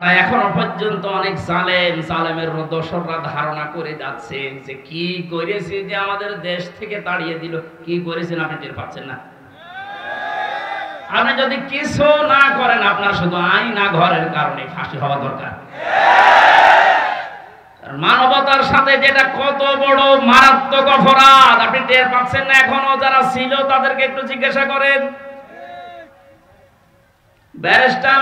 এখনো পর্যন্ত অনেক জালেমের দোসররা ধারণা করে যাচ্ছে যে কি করেছে যে আমাদের দেশ থেকে তাড়িয়ে দিল। কি করেছেন আপনি টের পাচ্ছেন না? আপনি যদি কিছু না করেন আপনার শুধু আইনা ঘরের কারণে ফাঁসি হওয়া দরকার। মানবতার সাথে যেটা কত বড় মারাত্মক অপরাধ আপনি টের পাচ্ছেন না? এখনো যারা ছিল তাদেরকে একটু জিজ্ঞাসা করেন। ব্যারিস্টার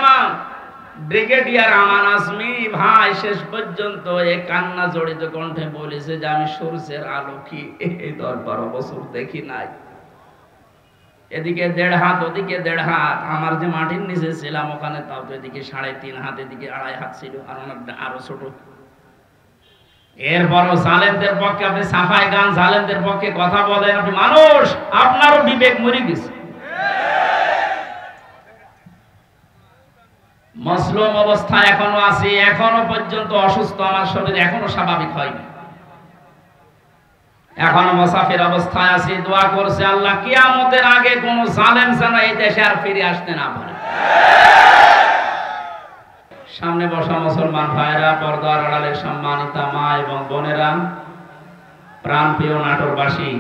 ব্রিগেডিয়ার আমান আজমি ভাই শেষ পর্যন্ত এই কান্না জড়িত কণ্ঠে বলেছে যে আমি সূর্যের আলো কি এই 10-12 বছর দেখি নাই। এদিকে 1.5 হাত, ওদিকে 1.5 হাত। আমার যে মাটির নিচে ছিলাম ওখানে তাও তো এদিকে 3.5 হাত, এদিকে 2.5 হাত ছিল, আর ওনারটা আরো ছোট। এরপরও জালেমদের পক্ষে আপনি সাফাই গান, জালেমদের পক্ষে কথা বলেন। আপনি মানুষ, আপনারও বিবেক মরে গেছে। মজলুম অবস্থায় এখনো আছি, এখনো পর্যন্ত অসুস্থ, আমার শরীর এখনো স্বাভাবিক হয়নি, এখনো মুসাফির অবস্থায় আছি। দোয়া করছে আল্লাহ কিয়ামতের আগে কোন জালেম যেন এই দেশে আর ফিরে আসতে না পারে। সামনে বসা মুসলমান ভাইরা, পর্দার আড়ালের সম্মানিতা মা এবং বোনেরা, প্রাণপ্রিয় নাটোরবাসী,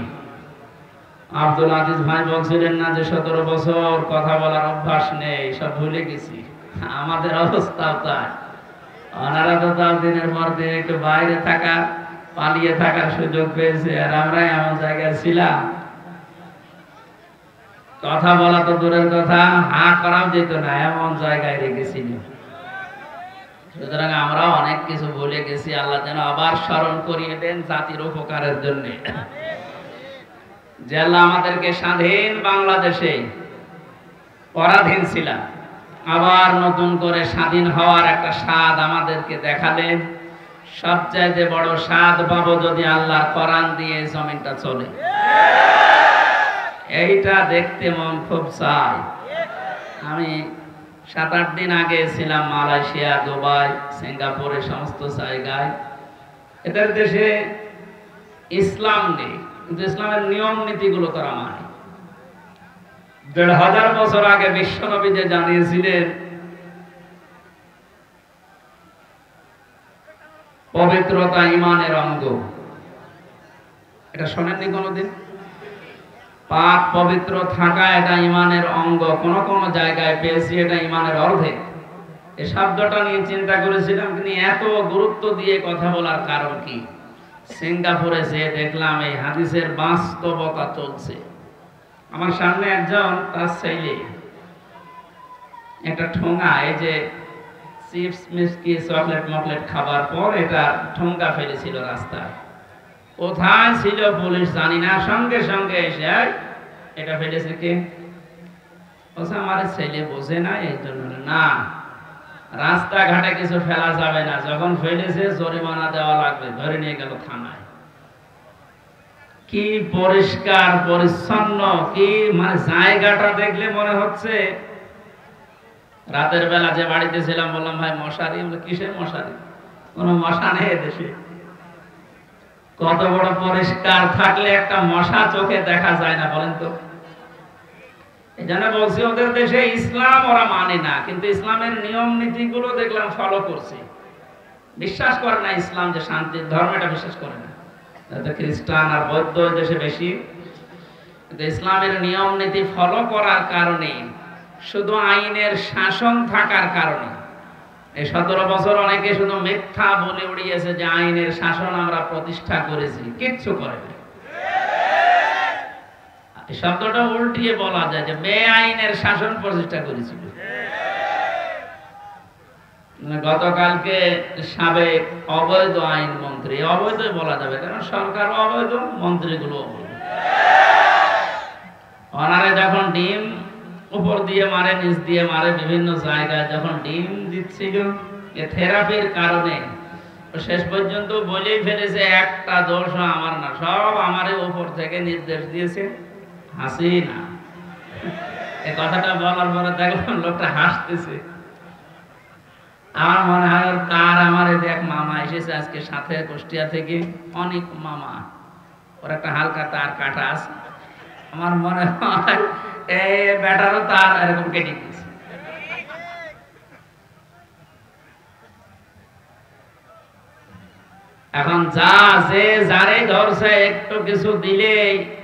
আব্দুল আজিজ ভাই বলছিলেন না যে 17 বছর কথা বলার অভ্যাস নেই, সব ভুলে গেছি। আমাদের অবস্থাও তাই। ওনারা তো তার দিনের পর দিন একটু বাইরে থাকা, পালিয়ে থাকার সুযোগ পেয়েছে, আর আমরা এমন জায়গায় ছিলাম কথা বলা তো দূরের কথা, হা করাও যেত না, এমন জায়গায় রেখেছিল। সুতরাং আমরা অনেক কিছু ভুলে গেছি। আল্লাহ যেন আবার স্মরণ করিয়ে দেন জাতির উপকারের জন্য। যে আল্লাহ আমাদেরকে স্বাধীন বাংলাদেশে পরাধীন ছিলাম, আবার নতুন করে স্বাধীন হওয়ার একটা স্বাদ আমাদেরকে দেখালেন। সবচাইতে বড় স্বাদ পাবো যদি আল্লাহর কোরআন দিয়ে জমিনটা চলে। এইটা দেখতে মন খুব চায়। আমি 7-8 দিন আগে ছিলাম মালয়েশিয়া, দুবাই, সিঙ্গাপুরে, সমস্ত জায়গায়। এদের দেশে ইসলাম নেই, কিন্তু ইসলামের নিয়ম নীতিগুলো তারা মানে। 1500 বছর আগে বিশ্বনবী যে জানিয়েছিলেন পবিত্রতা ঈমানের অঙ্গ, এটা শোনেননি কোনোদিন? পাক পবিত্র থাকা এটা ঈমানের অঙ্গ। কোন কোন জায়গায় পেয়েছি এটা ঈমানের অর্ধেক। এই শব্দটা নিয়ে চিন্তা করেছিলাম, কিন্তু এত গুরুত্ব দিয়ে কথা বলার কারণ কি? সিঙ্গাপুরে যে দেখলাম এই হাদিসের বাস্তবতা চলছে। আমার সামনে একজন, তার ছেলে একটা ঠোঙা, এই যে চিপস মিষ্টি চকলেট মকলেট খাবার পর এটা ঠোঙা ফেলেছিল রাস্তায়। কোথায় ছিল পুলিশ জানি না, সঙ্গে সঙ্গে এসে এটা ফেলেছে কে? বলছে আমার ছেলে বোঝে না, এই জন্য না, রাস্তাঘাটে কিছু ফেলা যাবে না, যখন ফেলেছে জরিমানা দেওয়া লাগবে। ধরে নিয়ে গেল থানায়। কি পরিষ্কার পরিচ্ছন্ন, কি মানে জায়গাটা দেখলে মনে হচ্ছে। রাতের বেলা যে বাড়িতে ছিলাম বললাম ভাই মশারি, বলে কিসের মশারি? কোন মশা নেই দেশে। কত বড় পরিষ্কার থাকলে একটা মশা চোখে দেখা যায় না বলেন তো? এই জন্য বলছি ওদের দেশে ইসলাম ওরা মানে না, কিন্তু ইসলামের নিয়ম নীতি গুলো দেখলাম ফলো করছে। বিশ্বাস করে না ইসলাম যে শান্তির ধর্ম, এটা বিশ্বাস করে না। খ্রিস্টান আর বৌদ্ধ দেশে বেশি, কিন্তু ইসলামের নিয়ম নীতি ফলো করার কারণে, শুধু আইনের শাসন থাকার কারণে, এই 17 বছর অনেকে শুধু মিথ্যা বলে উড়িয়েছে যে আইনের শাসন আমরা প্রতিষ্ঠা করেছি, কিচ্ছু করে না। এই শব্দটা উল্টিয়ে বলা যায় যে বেআইনের শাসন প্রতিষ্ঠা করেছিল। গতকালকে সাবেক অবৈধ আইন মন্ত্রী, অবৈধ বলা যাবে কারণ সরকার অবৈধ, মন্ত্রীগুলো অবৈধ, ওনারে যখন ডিম উপর দিয়ে মারে, নিচ দিয়ে মারে, বিভিন্ন জায়গায় যখন ডিম দিচ্ছিল থেরাপির কারণে, শেষ পর্যন্ত বলেই ফেলেছে একটা দোষ আমার না, সব আমারে উপর থেকে নির্দেশ দিয়েছে হাসিনা। এই কথাটা বলার পরে দেখলাম লোকটা হাসতেছে। আমার মনে হয় ওর কার, আমার দেখ মামা এসেছে আজকে সাথে কুষ্টিয়া থেকে, অনেক মামা, ওর একটা হালকা তার কাটা আছে। আমার মনে হয় এই ব্যাটারও তার এরকম কেটে দিয়েছে। এখন যা যে যারে ধরছে একটু কিছু দিলে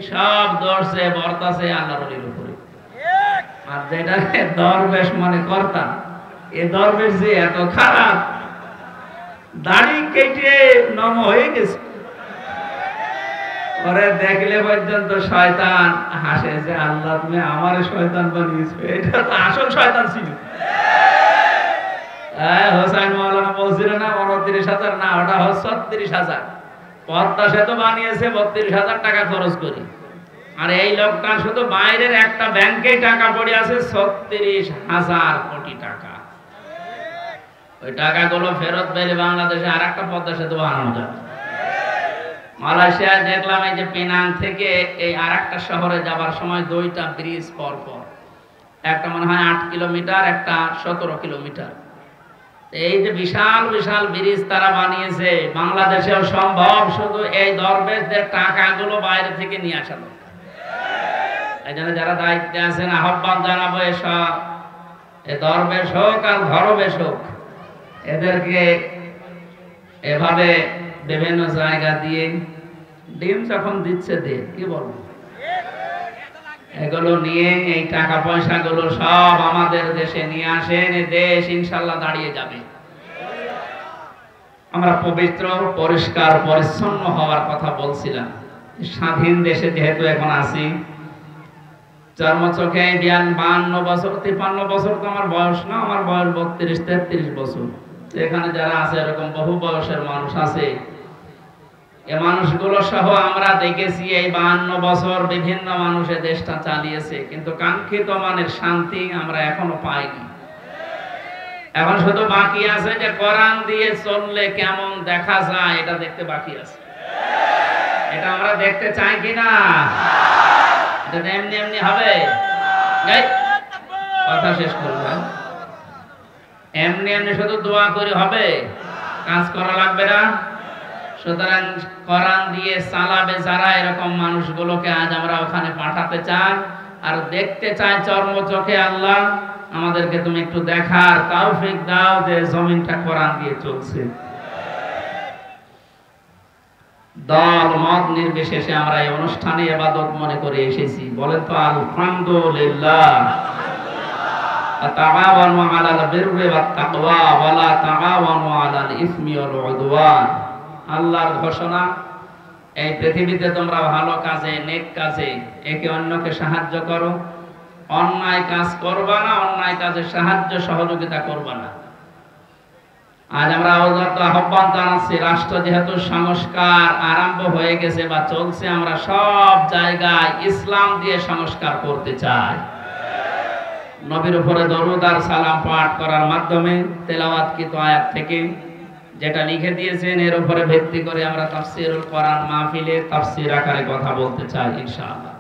সব ধরছে বর্তাছে আল্লাহর ওলির উপরে। আর যেটা দরবেশ মনে করতাম, এ দরবেশ যে এত খারাপ, দাড়ি কেটে নম হয়ে গেছে, ওরে দেখলে পর্যন্ত শয়তান হাসে যে আল্লাহ তুমি আমার শয়তান বানিয়েছো। এটা তো আসল শয়তান ছিল। হোসাইন মাওলানা বলছিল না 29,000, না ওটা 36,000। পদ্মা সেতু বানিয়েছে 32,000 টাকা খরচ করি। আর এই লোকটা শুধু বাইরের একটা ব্যাংকে টাকা পড়ে আছে 36,000 কোটি টাকা। ওই টাকাগুলো ফেরত পেলে বাংলাদেশে আর একটা পদ্মা সেতু বানানো যাবে। মালয়েশিয়ায় দেখলাম এই যে পেনাং থেকে এই আর একটা শহরে যাবার সময় 2টা ব্রিজ পর পর, একটা মনে হয় 8 কিলোমিটার, একটা 17 কিলোমিটার। এই যে বিশাল বিশাল ব্রিজ তারা বানিয়েছে, বাংলাদেশেও সম্ভব, শুধু এই দরবেশদের টাকাগুলো বাইরে থেকে নিয়ে আসা দরকার। এই জন্য যারা দায়িত্বে আছেন আহ্বান জানাবো, এসব এ দরবেশ হোক আর ধরবেশ হোক, এদেরকে এভাবে বিভিন্ন জায়গা দিয়ে ডিম যখন দিচ্ছে দিয়ে কি বলবো, এগুলো নিয়ে এই টাকা পয়সা গুলো সব আমাদের দেশে নিয়ে আসেন, দেশ ইনশাল্লাহ দাঁড়িয়ে যাবে। আমরা পবিত্র পরিষ্কার পরিচ্ছন্ন হওয়ার কথা বলছিলাম। স্বাধীন দেশে যেহেতু এখন আছি, চর্মচোখে 52 বছর 53 বছর তো আমার বয়স না, আমার বয়স 32-33 বছর। এখানে যারা আছে এরকম বহু বয়সের মানুষ আছে, এ মানুষগুলো সহ আমরা দেখেছি এই 52 বছর বিভিন্ন মানুষে দেশটা চালিয়েছে, কিন্তু কাঙ্ক্ষিত মানের শান্তি আমরা এখনো পাইনি। এখন শুধু বাকি আছে যে কোরআন দিয়ে চললে কেমন দেখা যায় এটা দেখতে বাকি আছে। এটা আমরা দেখতে চাই কিনা? এটা এমনি এমনি হবে? কথা শেষ করবো। এমনি এমনি শুধু দোয়া করে হবে? কাজ করা লাগবে না। সুতরাং কোরআন দিয়ে চালাবে যারা, এরকম মানুষগুলোকে আজ আমরা ওখানে পাঠাতে চাই আর দেখতে চাই চর্মচোখে। আল্লাহ আমাদেরকে তুমি একটু দেখার তৌফিক দাও যে জমিনটা কোরআন দিয়ে চলছে। দল মত নির্বিশেষে আমরা এই অনুষ্ঠানে ইবাদত মনে করে এসেছি। বলেন তো আলহামদুলিল্লাহ। তাআওয়ানু আলাল বিররি ওয়াত তাকওয়া ওয়া লা তাআওয়ানু আলাল ইসমি ওয়াল উদওয়ান। আল্লাহর ঘোষণা, এই পৃথিবীতে তোমরা ভালো কাজে, নেক কাজে একে অন্যকে সাহায্য করো, অন্যায় কাজ করবা না, অন্যায় কাজে সাহায্য সহযোগিতা করবা না। আজ আমরা আহ্বান জানাচ্ছি, রাষ্ট্র যেহেতু সংস্কার আরম্ভ হয়ে গেছে বা চলছে, আমরা সব জায়গায় ইসলাম দিয়ে সংস্কার করতে চাই। নবীর উপরে দরুদ আর সালাম পাঠ করার মাধ্যমে তেলাওয়াতকৃত আয়াত থেকে যেটা লিখে দিয়েছেন এর উপরে ভিত্তি করে আমরা তাফসীরুল কোরআন মাহফিলে তাফসীর আকারে কথা বলতে চাই ইনশাআল্লাহ।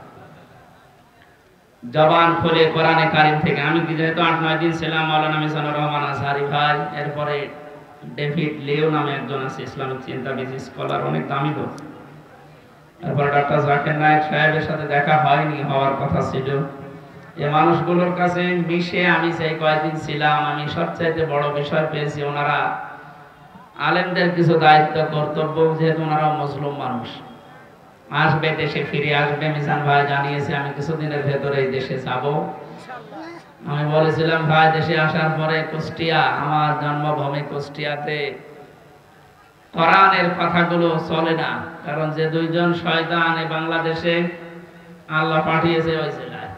জবান খুলে কোরআনে কারীম থেকে, আমি যেহেতু 8-9 দিন ছিলাম, মাওলানা মিজানুর রহমান আজহারি ভাই, এরপরে ডেভিড লিও নামে একজন আছে ইসলামিক চিন্তাবিদ স্কলার, অনেক দামি লোক, এরপর ডক্টর জাকির নায়েক সাহেবের সাথে দেখা হয়নি, হওয়ার কথা ছিল। এই মানুষগুলোর কাছে মিশে আমি সেই কয়েকদিন ছিলাম, আমি সবচাইতে বড় বিষয় পেয়েছি, ওনারা আলেমদের কিছু দায়িত্ব কর্তব্য, যেহেতু ওনারা মুসলিম মানুষ, আসবে, দেশে ফিরে আসবে। মিজান ভাই জানিয়েছে আমি কিছুদিনের ভেতরে এই দেশে যাব। আমি বলেছিলাম ভাই দেশে আসার পরে কুষ্টিয়া, আমার জন্মভূমি কুষ্টিয়াতে কোরআনের কথাগুলো চলে না, কারণ যে 2জন শয়তান এই বাংলাদেশে আল্লাহ পাঠিয়েছে ওই জেলায়,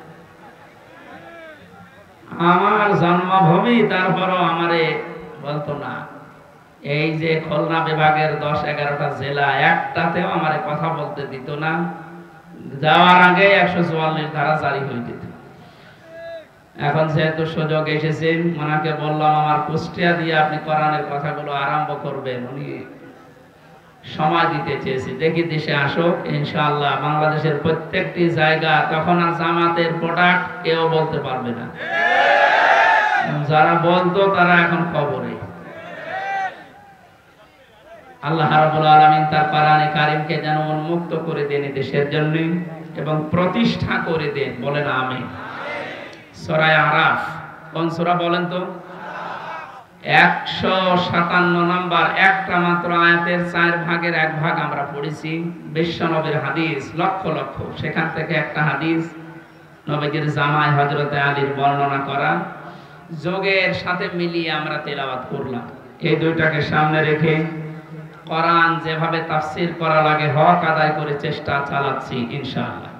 আমার জন্মভূমি, তারপরও আমারে বলতো না। এই যে খুলনা বিভাগের 10-11টা জেলা, একটাতেও আমারে কথা বলতে দিত না। যাওয়ার আগে 144 ধারা জারি হয়ে যেত। এখন যেহেতু সুযোগ এসেছে, ওনাকে বললাম আমার কুষ্টিয়া দিয়ে আপনি কোরআনের কথাগুলো আরম্ভ করবেন। উনি সময় দিতে চেয়েছি, দেখি দেশে আসুক ইনশাআল্লাহ। বাংলাদেশের প্রত্যেকটি জায়গা তখন আর জামাতের প্রোডাক্ট কেউ বলতে পারবে না, যারা বলতো তারা এখন কবরে। আল্লাহ রাব্বুল আলামিন তার কোরআনে কারীমকে যেন উন্মুক্ত করে দেন দেশের জন্য এবং প্রতিষ্ঠা করে দেন, বলেন আমিন। সূরা আরাফ কোন সূরা বলেন তো? 157 নম্বর একটা মাত্র আয়াতের 4 ভাগের 1 ভাগ আমরা পড়েছি। বিশ্বনবীর হাদিস লক্ষ লক্ষ, সেখান থেকে একটা হাদিস নবীজির জামাই হযরতে আলীর বর্ণনা করা, যোগের সাথে মিলিয়ে আমরা তেলাওয়াত করলাম। এই দুইটাকে সামনে রেখে কোরআন যেভাবে তাফসীর করা লাগে হক আদায় করে চেষ্টা চালাচ্ছি ইনশাআল্লাহ।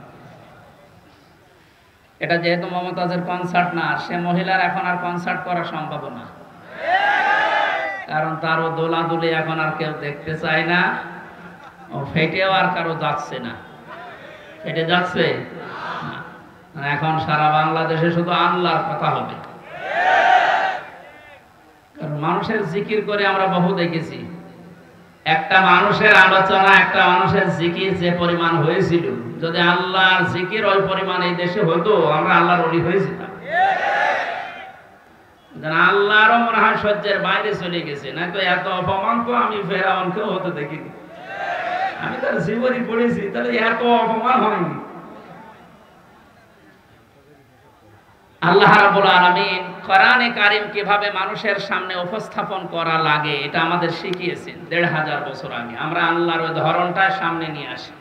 এটা যেহেতু মমতাজের কনসার্ট না, সে মহিলার এখন আর কনসার্ট করা সম্ভব না, কারণ তারও দোলাদুলি এখন আর কেউ দেখতে চায় না, ও ফেটেও আর কারো যাচ্ছে না। ফেটে যাচ্ছে না, এখন সারা বাংলাদেশে শুধু আল্লাহর কথা হবে। কারণ মানুষের জিকির করে আমরা বহু দেখেছি, একটা মানুষের আলোচনা, একটা মানুষের জিকির যে পরিমাণ হয়েছিল, যদি আল্লাহর জিকির ওই পরিমাণ এই দেশে হতো, আমরা আল্লাহর ওলি হয়েছিলাম। আল্লাহরও মনে হয় সহ্যের বাইরে চলে গেছে, না তো এত অপমান তো আমি ফেরাউনকেও হতে দেখিনি। আমি তার জীবনী পড়েছি, তাহলে এত অপমান হয়নি। আল্লাহ রাব্বুল আলামিন কোরআনে কারীম কিভাবে মানুষের সামনে উপস্থাপন করা লাগে এটা আমাদের শিখিয়েছেন ১৫০০ বছর আগে। আমরা আল্লাহর ওই ধরনটা সামনে নিয়ে আসি,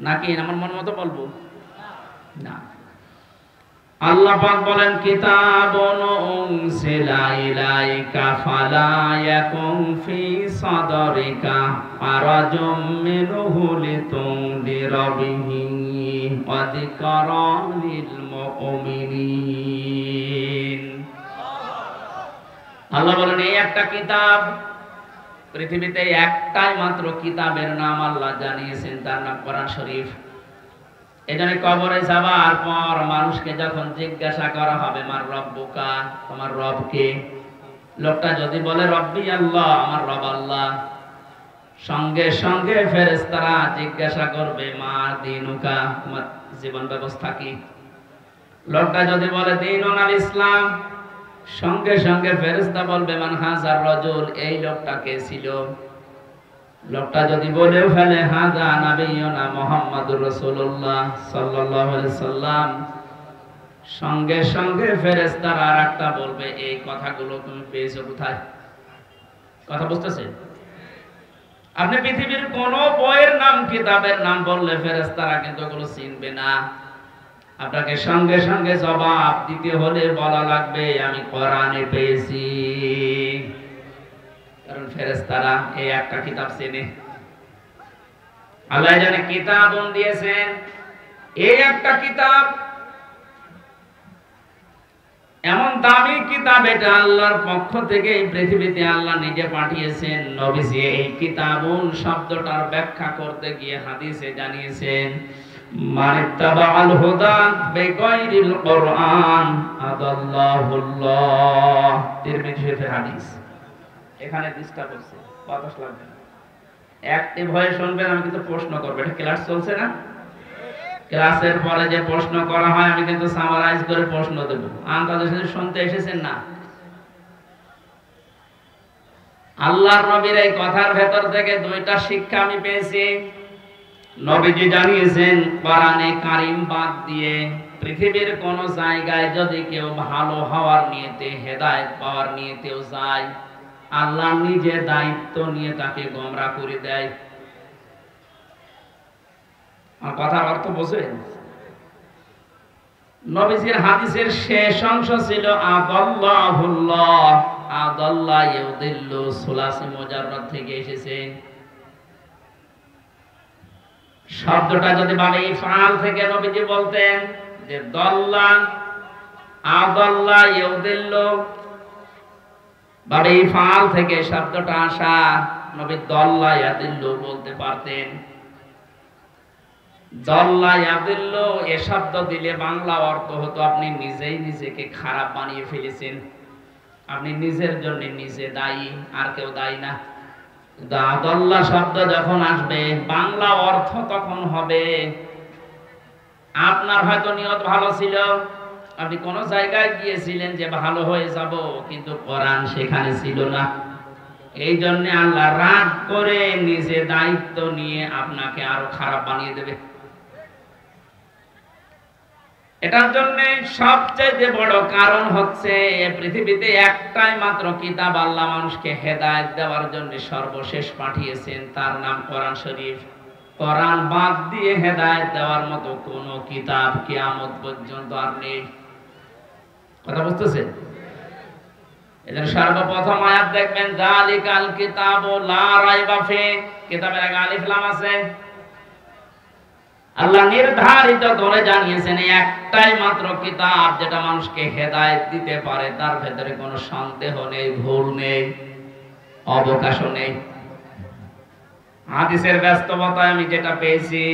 নাকি আমার মন মতো বলবো না। আল্লাহ পাক বলেন, কিতাবুন উনসিলা ইলাইকা ফালা ইয়াকুন ফি সাদরিকা হারাজুম মিনহু লিতুনদিরা বিহি ওয়া যিকরা লিল মুমিনিন। আল্লাহ বলেন, এই একটা কিতাব, পৃথিবীতে একটাই মাত্র কিতাবের নাম আল্লাহ জানিয়েছেন, তার নাম কোরআন শরীফ। এজন্য কবরে যাওয়ার পর মানুষকে যখন জিজ্ঞাসা করা হবে, মার রব্বুকা, তোমার রব কে? লোকটা যদি বলে রব্বি আল্লাহ, আমার রব আল্লাহ, সঙ্গে সঙ্গে ফেরেশতারা জিজ্ঞাসা করবে মার দীনুকা, তোমার জীবন ব্যবস্থা কি? লোকটা যদি বলে দীনুন আল ইসলাম, সঙ্গে সঙ্গে ফেরেশতা বলবে মান হাজার রাজুল, এই লোকটা কে ছিল? লোকটা যদি বলেও ফেলে হাযা নাবিয়ুনা মুহাম্মাদুর রাসূলুল্লাহ সাল্লাল্লাহু আলাইহি সাল্লাম, সঙ্গে সঙ্গে ফেরেশতারা আরেকটা বলবে এই কথাগুলো তুমি পেয়েছো কোথায়? কথা বুঝতেছেন? আপনি পৃথিবীর কোন বইয়ের নাম, কিতাবের নাম বললে ফেরেশতারা কিন্তু ওগুলো চিনবে না। আপনাকে সঙ্গে সঙ্গে জবাব দিতে হলে বলা লাগবে আমি কোরআনে পেয়েছি, কারণ ফেরেশতারা এই একটা কিতাব চেনে। আল্লাহ জানে কিতাবুন দিয়েছেন, এই একটা কিতাব, এমন দামি কিতাব, এটা আল্লাহর পক্ষ থেকে এই পৃথিবীতে আল্লাহ নিজে পাঠিয়েছেন। নবীজি এই কিতাবুন শব্দটার ব্যাখ্যা করতে গিয়ে হাদিসে জানিয়েছেন, মানিত্তাবাআল হুদা বিগাইরিল কোরআন আদাল্লাহুল্লাহ। তিরমিজি শরীফের হাদিস। এখানে ডিস্টার্ব হচ্ছে, বাতাস লাগবে না, অ্যাক্টিভ হয়ে শুনবেন। আমি কিন্তু প্রশ্ন করব, এটা ক্লাস চলছে না? ক্লাসের পরে যে প্রশ্ন করা হয় আমি কিন্তু সামারাইজ করে প্রশ্ন দেব। আপনাদের সাথে শুনতে এসেছেন না? আল্লাহর নবীর এই কথার ভেতর থেকে দুইটা শিক্ষা আমি পেয়েছি। নবীজি জানিয়েছেন কোরআনে কারীম বাদ দিয়ে পৃথিবীর কোন জায়গায় যদি কেউ ভালো হওয়ার নিয়তে, হেদায়েত পাওয়ার নিয়তেও যায়, আল্লাহ নিজে দায়িত্ব নিয়ে তাকে গোমরাহ করে দেয়। আর কথার অর্থ বোঝেন? নবীজির হাদিসের শেষ অংশ ছিল আদাল্লাহুল্লাহ, আদাল্লাহ ইউদিল্লু, সুলাসি মুজাররাদ থেকে এসেছে। শব্দটা যদি মানে ইফআল থেকে নবীজি বলতেন যে দল্লা, আদাল্লাহ ইউদিল্লু, বাড়ি ফাল থেকে শব্দটা আসা, নবী দল্লা ইয়াদিল্লু বলতে পারতেন। দল্লা ইয়াদিল্লু এ শব্দ দিলে বাংলা অর্থ হতো আপনি নিজেই নিজেকে খারাপ বানিয়ে ফেলেছেন, আপনি নিজের জন্য নিজে দায়ী, আর কেউ দায়ী না। আদাল্লাহ শব্দ যখন আসবে বাংলা অর্থ তখন হবে আপনার হয়তো নিয়ত ভালো ছিল, আপনি কোন জায়গায় গিয়েছিলেন যে ভালো হয়ে যাব, কিন্তু কোরআন সেখানে ছিল না। এই জন্য আল্লাহ রাগ করে নিজে দায়িত্ব নিয়ে আপনাকে আরো খারাপ বানিয়ে দেবে। এটার জন্য সবচেয়ে বড় কারণ হচ্ছে পৃথিবীতে একটাই মাত্র কিতাব আল্লাহ মানুষকে হেদায়েত দেওয়ার জন্য সর্বশেষ পাঠিয়েছেন, তার নাম কোরআন শরীফ। কোরআন বাদ দিয়ে হেদায়েত দেওয়ার মতো কোন কিতাব কিয়ামত পর্যন্ত আর নেই। কথা বুঝতেছেন? এজন্য সর্বপ্রথম আয়াত দেখবেন যালিকাল কিতাবু লা রাইবা ফি, কিতাবের আগে আলিফ লাম আছে। আল্লাহ নির্ধারিত করে জানিয়েছেন একটাই মাত্র কিতাব যেটা মানুষকে হেদায়েত দিতে পারে, তার ভেতরে কোনো সন্দেহ নেই, ভুল নেই, অবকাশও নেই। হাদিসের ব্যস্ততায় আমি যেটা পেয়েছি,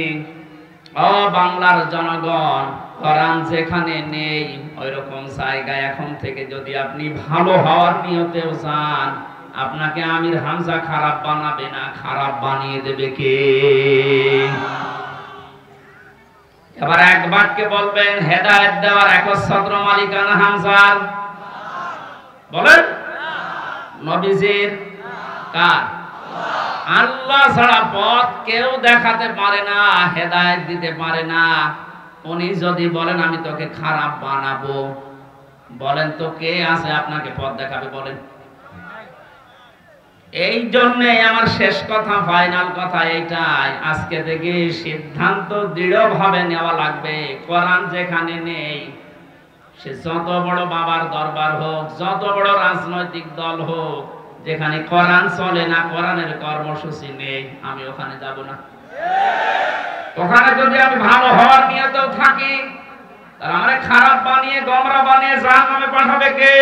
ও বাংলার জনগণ, কোরআন যেখানে নেই ওই রকম জায়গায় এখন থেকে যদি আপনি ভালো হওয়ার নিয়তেও চান, আপনাকে আমির হামজা খারাপ বানাবে না, খারাপ বানিয়ে দেবে কে? এবার এক বাক্যে বলবেন হেদায়েত দেওয়ার একচ্ছত্র মালিকানা হামজার? বলেন। নবীজির? কার? আল্লাহ ছাড়া পথ কেউ দেখাতে পারে না, হেদায়েত দিতে পারে না। উনি যদি বলেন আমি তোকে খারাপ বানাবো, বলেন তো কে আছে আপনাকে পথ দেখাবে? বলেন। এই জন্যে আমার শেষ কথা, ফাইনাল কথা এইটাই, আজকে থেকে সিদ্ধান্ত দৃঢ়ভাবে নেওয়া লাগবে। কোরআন যেখানে নেই, সে যত বড় বাবার দরবার হোক, যত বড় রাজনৈতিক দল হোক, যেখানে কোরআন চলে না, কোরআনের কর্মসূচি নেই, আমি ওখানে যাব না। ওখানে যদি আমি ভালো হওয়ার নিয়তেও থাকি, তাহলে আমারে খারাপ বানিয়ে গোমরা বানিয়ে জাহান্নামে পাঠাবে কে?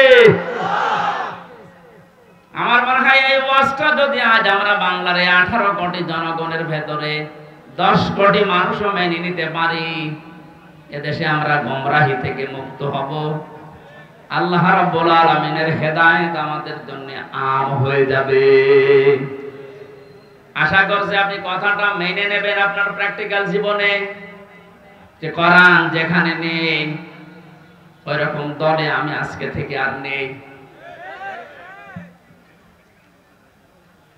আমার মনে হয় এই ওয়াজটা যদি আজ আমরা বাংলার 18 কোটি জনগণের ভেতরে 10 কোটি মানুষও মেনে নিতে পারি, এদেশে আমরা গোমরাহি থেকে মুক্ত হব। আল্লাহ রাব্বুল আলামিনের হেদায়েত আমাদের জন্য আম হয়ে যাবে। আশা করছি আপনি কথাটা মেনে নেবেন আপনার প্র্যাকটিক্যাল জীবনে, যে কোরআন যেখানে নেই ওই রকম দলে আমি আজকে থেকে আর নেই।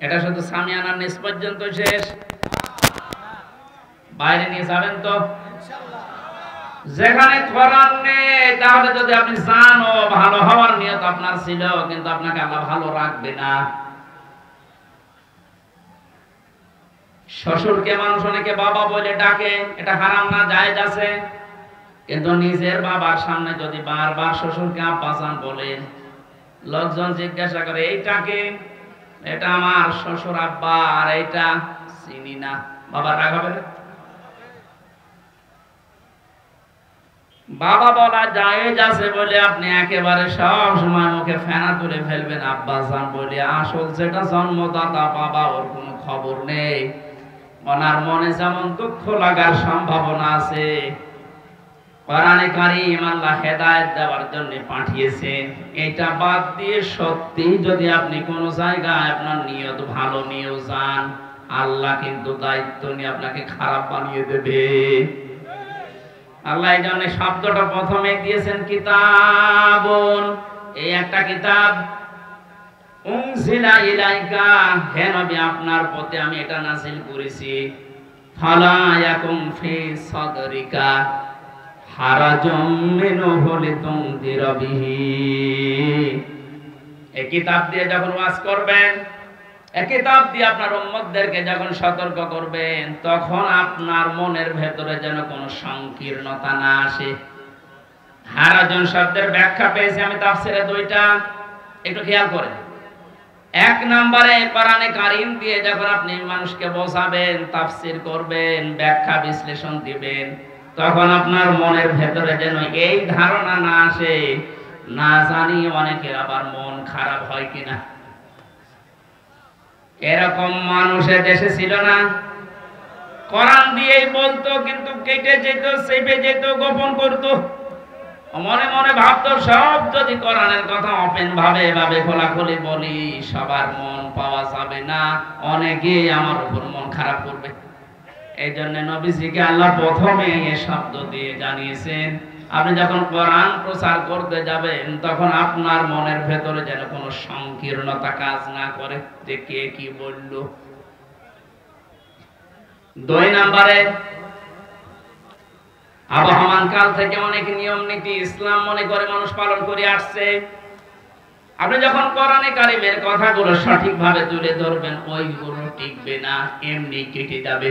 এটা শুধু সামিয়ানার নিচ পর্যন্ত শেষ, বাইরে নিয়ে যাবেন তো? যেখানে কোরআন নেই, তাহলে যদি আপনি জানো ভালো হওয়ার নিয়ত আপনার ছিল, কিন্তু আপনাকে আল্লাহ ভালো রাখবে না। শ্বশুরকে মানুষ অনেকে বাবা বলে ডাকে, এটা হারাম না, জায়েজ আছে। কিন্তু নিজের বাবার সামনে যদি বারবার শ্বশুরকে আব্বাজান বলেন, লোকজন জিজ্ঞাসা করে এইটাকে, এটা আমার শ্বশুর আব্বা, আর এইটা চিনি না, বাবা রাগ হবে না? বাবা বলা জায়েজ আছে বলে আপনি একেবারে সব সময় মুখে ফেনা তুলে ফেলবেন আব্বাজান বলে, আসল যেটা জন্মদাতা বাবা, ওর কোনো খবর নেই। ওনার মনে যেমন দুঃখ লাগার সম্ভাবনা আছে, কোরআনে কারীম আল্লাহ হেদায়েত দেওয়ার জন্য পাঠিয়েছেন। এটা বাদ দিয়ে সত্যি যদি আপনি কোন জায়গায় আপনার নিয়ত ভালো নিয়েও যান, আল্লাহ কিন্তু দায়িত্ব নিয়ে আপনাকে খারাপ বানিয়ে দেবে। আল্লাহ এই জন্য শব্দটা প্রথমে দিয়েছেন কিতাবুন, এই একটা কিতাব। উনজিলা ইলাইকা, হে নবী আপনার প্রতি আমি এটা নাযিল করেছি। ফালা ইয়াকুম ফি সাদরিকা হারাজুম মিনহু লিতুনদিরা বিহি, এই কিতাব দিয়ে যখন ওয়াজ করবেন, এই কিতাব দিয়ে আপনার উম্মতদেরকে যখন সতর্ক করবেন, তখন আপনার মনের ভেতরে যেন কোনো সংকীর্ণতা না আসে। হারাজুন শব্দের ব্যাখ্যা পেয়েছি আমি তাফসীরে দুইটা, একটু খেয়াল করেন। এক নম্বরে কোরআনে কারীম দিয়ে যখন আপনি মানুষকে বোঝাবেন, তাফসীর করবেন, ব্যাখ্যা বিশ্লেষণ দিবেন, তখন আপনার মনের ভেতরে যেন এই ধারণা না আসে, না জানি অনেকের আবার মন খারাপ হয় কিনা। এরকম মানুষের দেশে ছিল না? কোরআন দিয়েই বলতো, কিন্তু কেটে যেত, চেপে যেত, গোপন করত, মনে মনে ভাবতো সব যদি কোরআনের কথা ওপেন ভাবে এভাবে খোলাখুলি বলি, সবার মন পাওয়া যাবে না, অনেকেই আমার উপর মন খারাপ করবে। এই জন্য নবীজিকে আল্লাহ প্রথমে এই শব্দ দিয়ে জানিয়েছেন, আপনি যখন কোরআন প্রচার করতে যাবেন, তখন আপনার মনের ভেতরে যেন কোনো সংকীর্ণতা কাজ না করে, যে কে কি বলল। দুই নম্বরে আবহমান কাল থেকে অনেক নিয়ম নীতি ইসলাম মনে করে মানুষ পালন করে আসছে। আপনি যখন কোরআনে কারিমের কথাগুলো সঠিকভাবে তুলে ধরবেন, ওইগুলো টিকবে না, এমনি কেটে যাবে।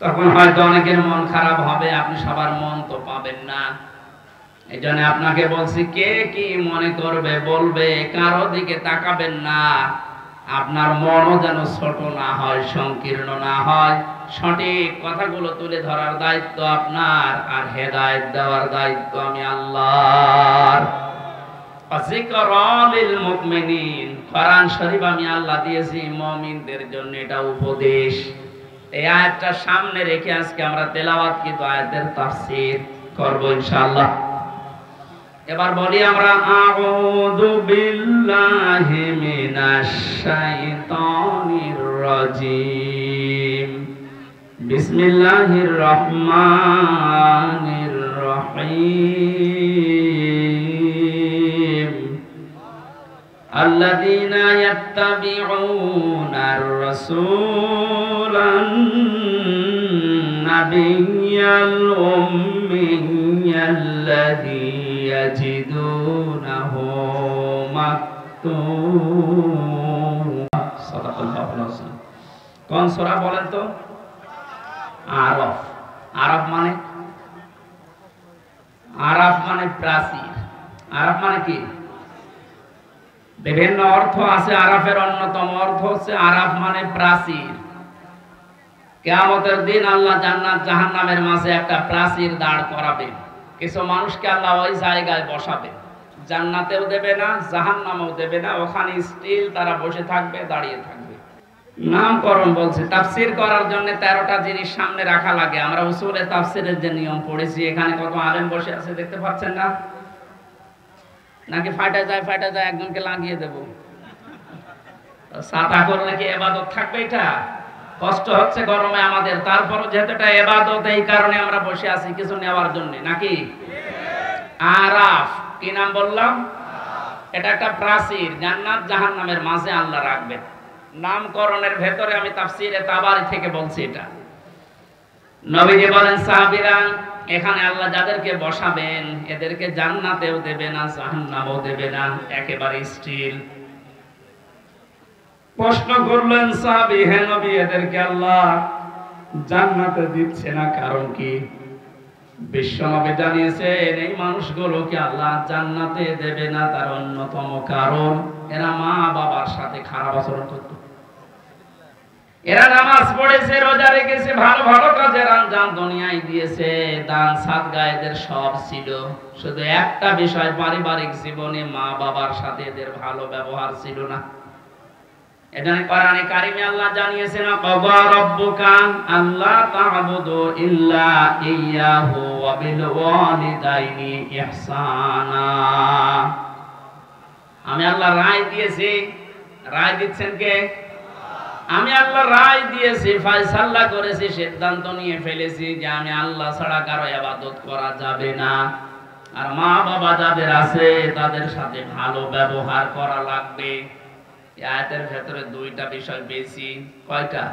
তখন হয়তো অনেকের মন খারাপ হবে, আপনি সবার মন তো পাবেন না। এই জন্য আপনাকে বলছি, কে কি মনে করবে বলবে, কারো দিকে তাকাবেন না। আপনার মনও যেন ছোট না হয়, সংকীর্ণ না হয়। সঠিক কথাগুলো তুলে ধরার দায়িত্ব আপনার, আর হেদায়েত দেওয়ার দায়িত্ব আমি আল্লাহর। যিকরালিল মুমিনিন, কোরআন শরীফ আমি আল্লাহ দিয়েছি মুমিনদের জন্য, এটা উপদেশ। এই আয়াতটা সামনে রেখে আজকে আমরা তেলাওয়াত কিন্তু আয়াতের তাফসীর করব ইনশাআল্লাহ। এবার বলি আমরা, আউযু বিল্লাহি মিনাশ শাইতানির রাজীম, বিসমিল্লাহির রহমানির রহিম। আল্লাযীনা ইয়াত্তাবিউনার রাসূলান নাবিয়্যাল উম্মিয়্যাল্লাযী ইয়াজিদুনাহু মাকতুবা। সাদাকাল্লাহুল আযীম। কোন সূরা বলেন তো? আরাফ। আরাফ মানে? আরাফ মানে প্রাচীর। আরাফ মানে কি? বিভিন্ন অর্থ আছে। আরাফের অন্যতম অর্থ হচ্ছে আরাফ মানে প্রাচীর। কিয়ামতের দিন আল্লাহ জান্নাত জাহান্নামের মাঝে একটা প্রাচীর দাঁড় করাবে। কিছু মানুষকে আল্লাহ ওই জায়গায় বসাবে, জান্নাতেও দেবে না, জাহান্নামেও দেবে না, ওখানে স্টিল তারা বসে থাকবে, দাঁড়িয়ে থাকবে। নামকরণ বলছে, তাফসীর করার জন্য 13টা জিনিস সামনে রাখা লাগে। আমরা উসুলে তাফসীরের যে নিয়ম পড়েছি, এখানে কত আলেম বসে আছে দেখতে পাচ্ছেন না? নাকি ফাটা যায় একজনকে লাগিয়ে দেব? ছাতা করলে কি ইবাদত থাকবে? এটা কষ্ট হচ্ছে গরমে আমাদের, তারপরও যেহেতু এটা ইবাদত, এই কারণে আমরা বসে আছি কিছু নেওয়ার জন্য, নাকি? আরাফ কি নাম বললাম? এটা একটা প্রাচীর, জান্নাত জাহান্নামের মাঝে আল্লাহ রাখবেন। নামকরণের ভেতরে আমি তাফসীরে তাবারি থেকে বলছি এটা। নবীজি বলেন, সাহাবীরা, এখানে আল্লাহ যাদেরকে বসাবেন এদেরকে জান্নাতেও দেবে না, জাহান্নামেও দেবে না, একেবারে স্টিল। প্রশ্ন করলেন সাহাবী, হে নবী, এদেরকে আল্লাহ জান্নাতে দিচ্ছে না, কারণ কি? বিশ্বনবী জানিয়েছেন, এই মানুষগুলোকে আল্লাহ জান্নাতে দেবে না, তার অন্যতম কারণ এরা মা বাবার সাথে খারাপ আচরণ করত। এরা নামাজ পড়েছে, রোজা রেখেছে, ভালো ভালো কাজের আঞ্জাম দুনিয়ায় দিয়েছে, দান সাদকা এদের সব ছিল, শুধু একটা বিষয়, পারিবারিক জীবনে মা বাবার সাথে এদের ভালো ব্যবহার ছিল না। এখানে কোরআনে কারিমে আল্লাহ জানিয়েছেন, ক্বাদা রাব্বুকা আল্লা তা'বুদু ইল্লা ইয়্যাহু ওয়া বিল ওয়ালিদাইনি ইহসানা। আমি আল্লাহ রায় দিয়েছি। রায় দিচ্ছেন কে? আমি আল্লাহ রায় দিয়েছি, ফয়সালা করেছি, সিদ্ধান্ত নিয়ে ফেলেছি যে আমি আল্লাহ ছাড়া কারো ইবাদত করা যাবে না, আর মা বাবা যাদের আছে তাদের সাথে ভালো ব্যবহার করা লাগবে। আয়াতের ভেতরে দুইটা বিষয় বেশি। কয়টা?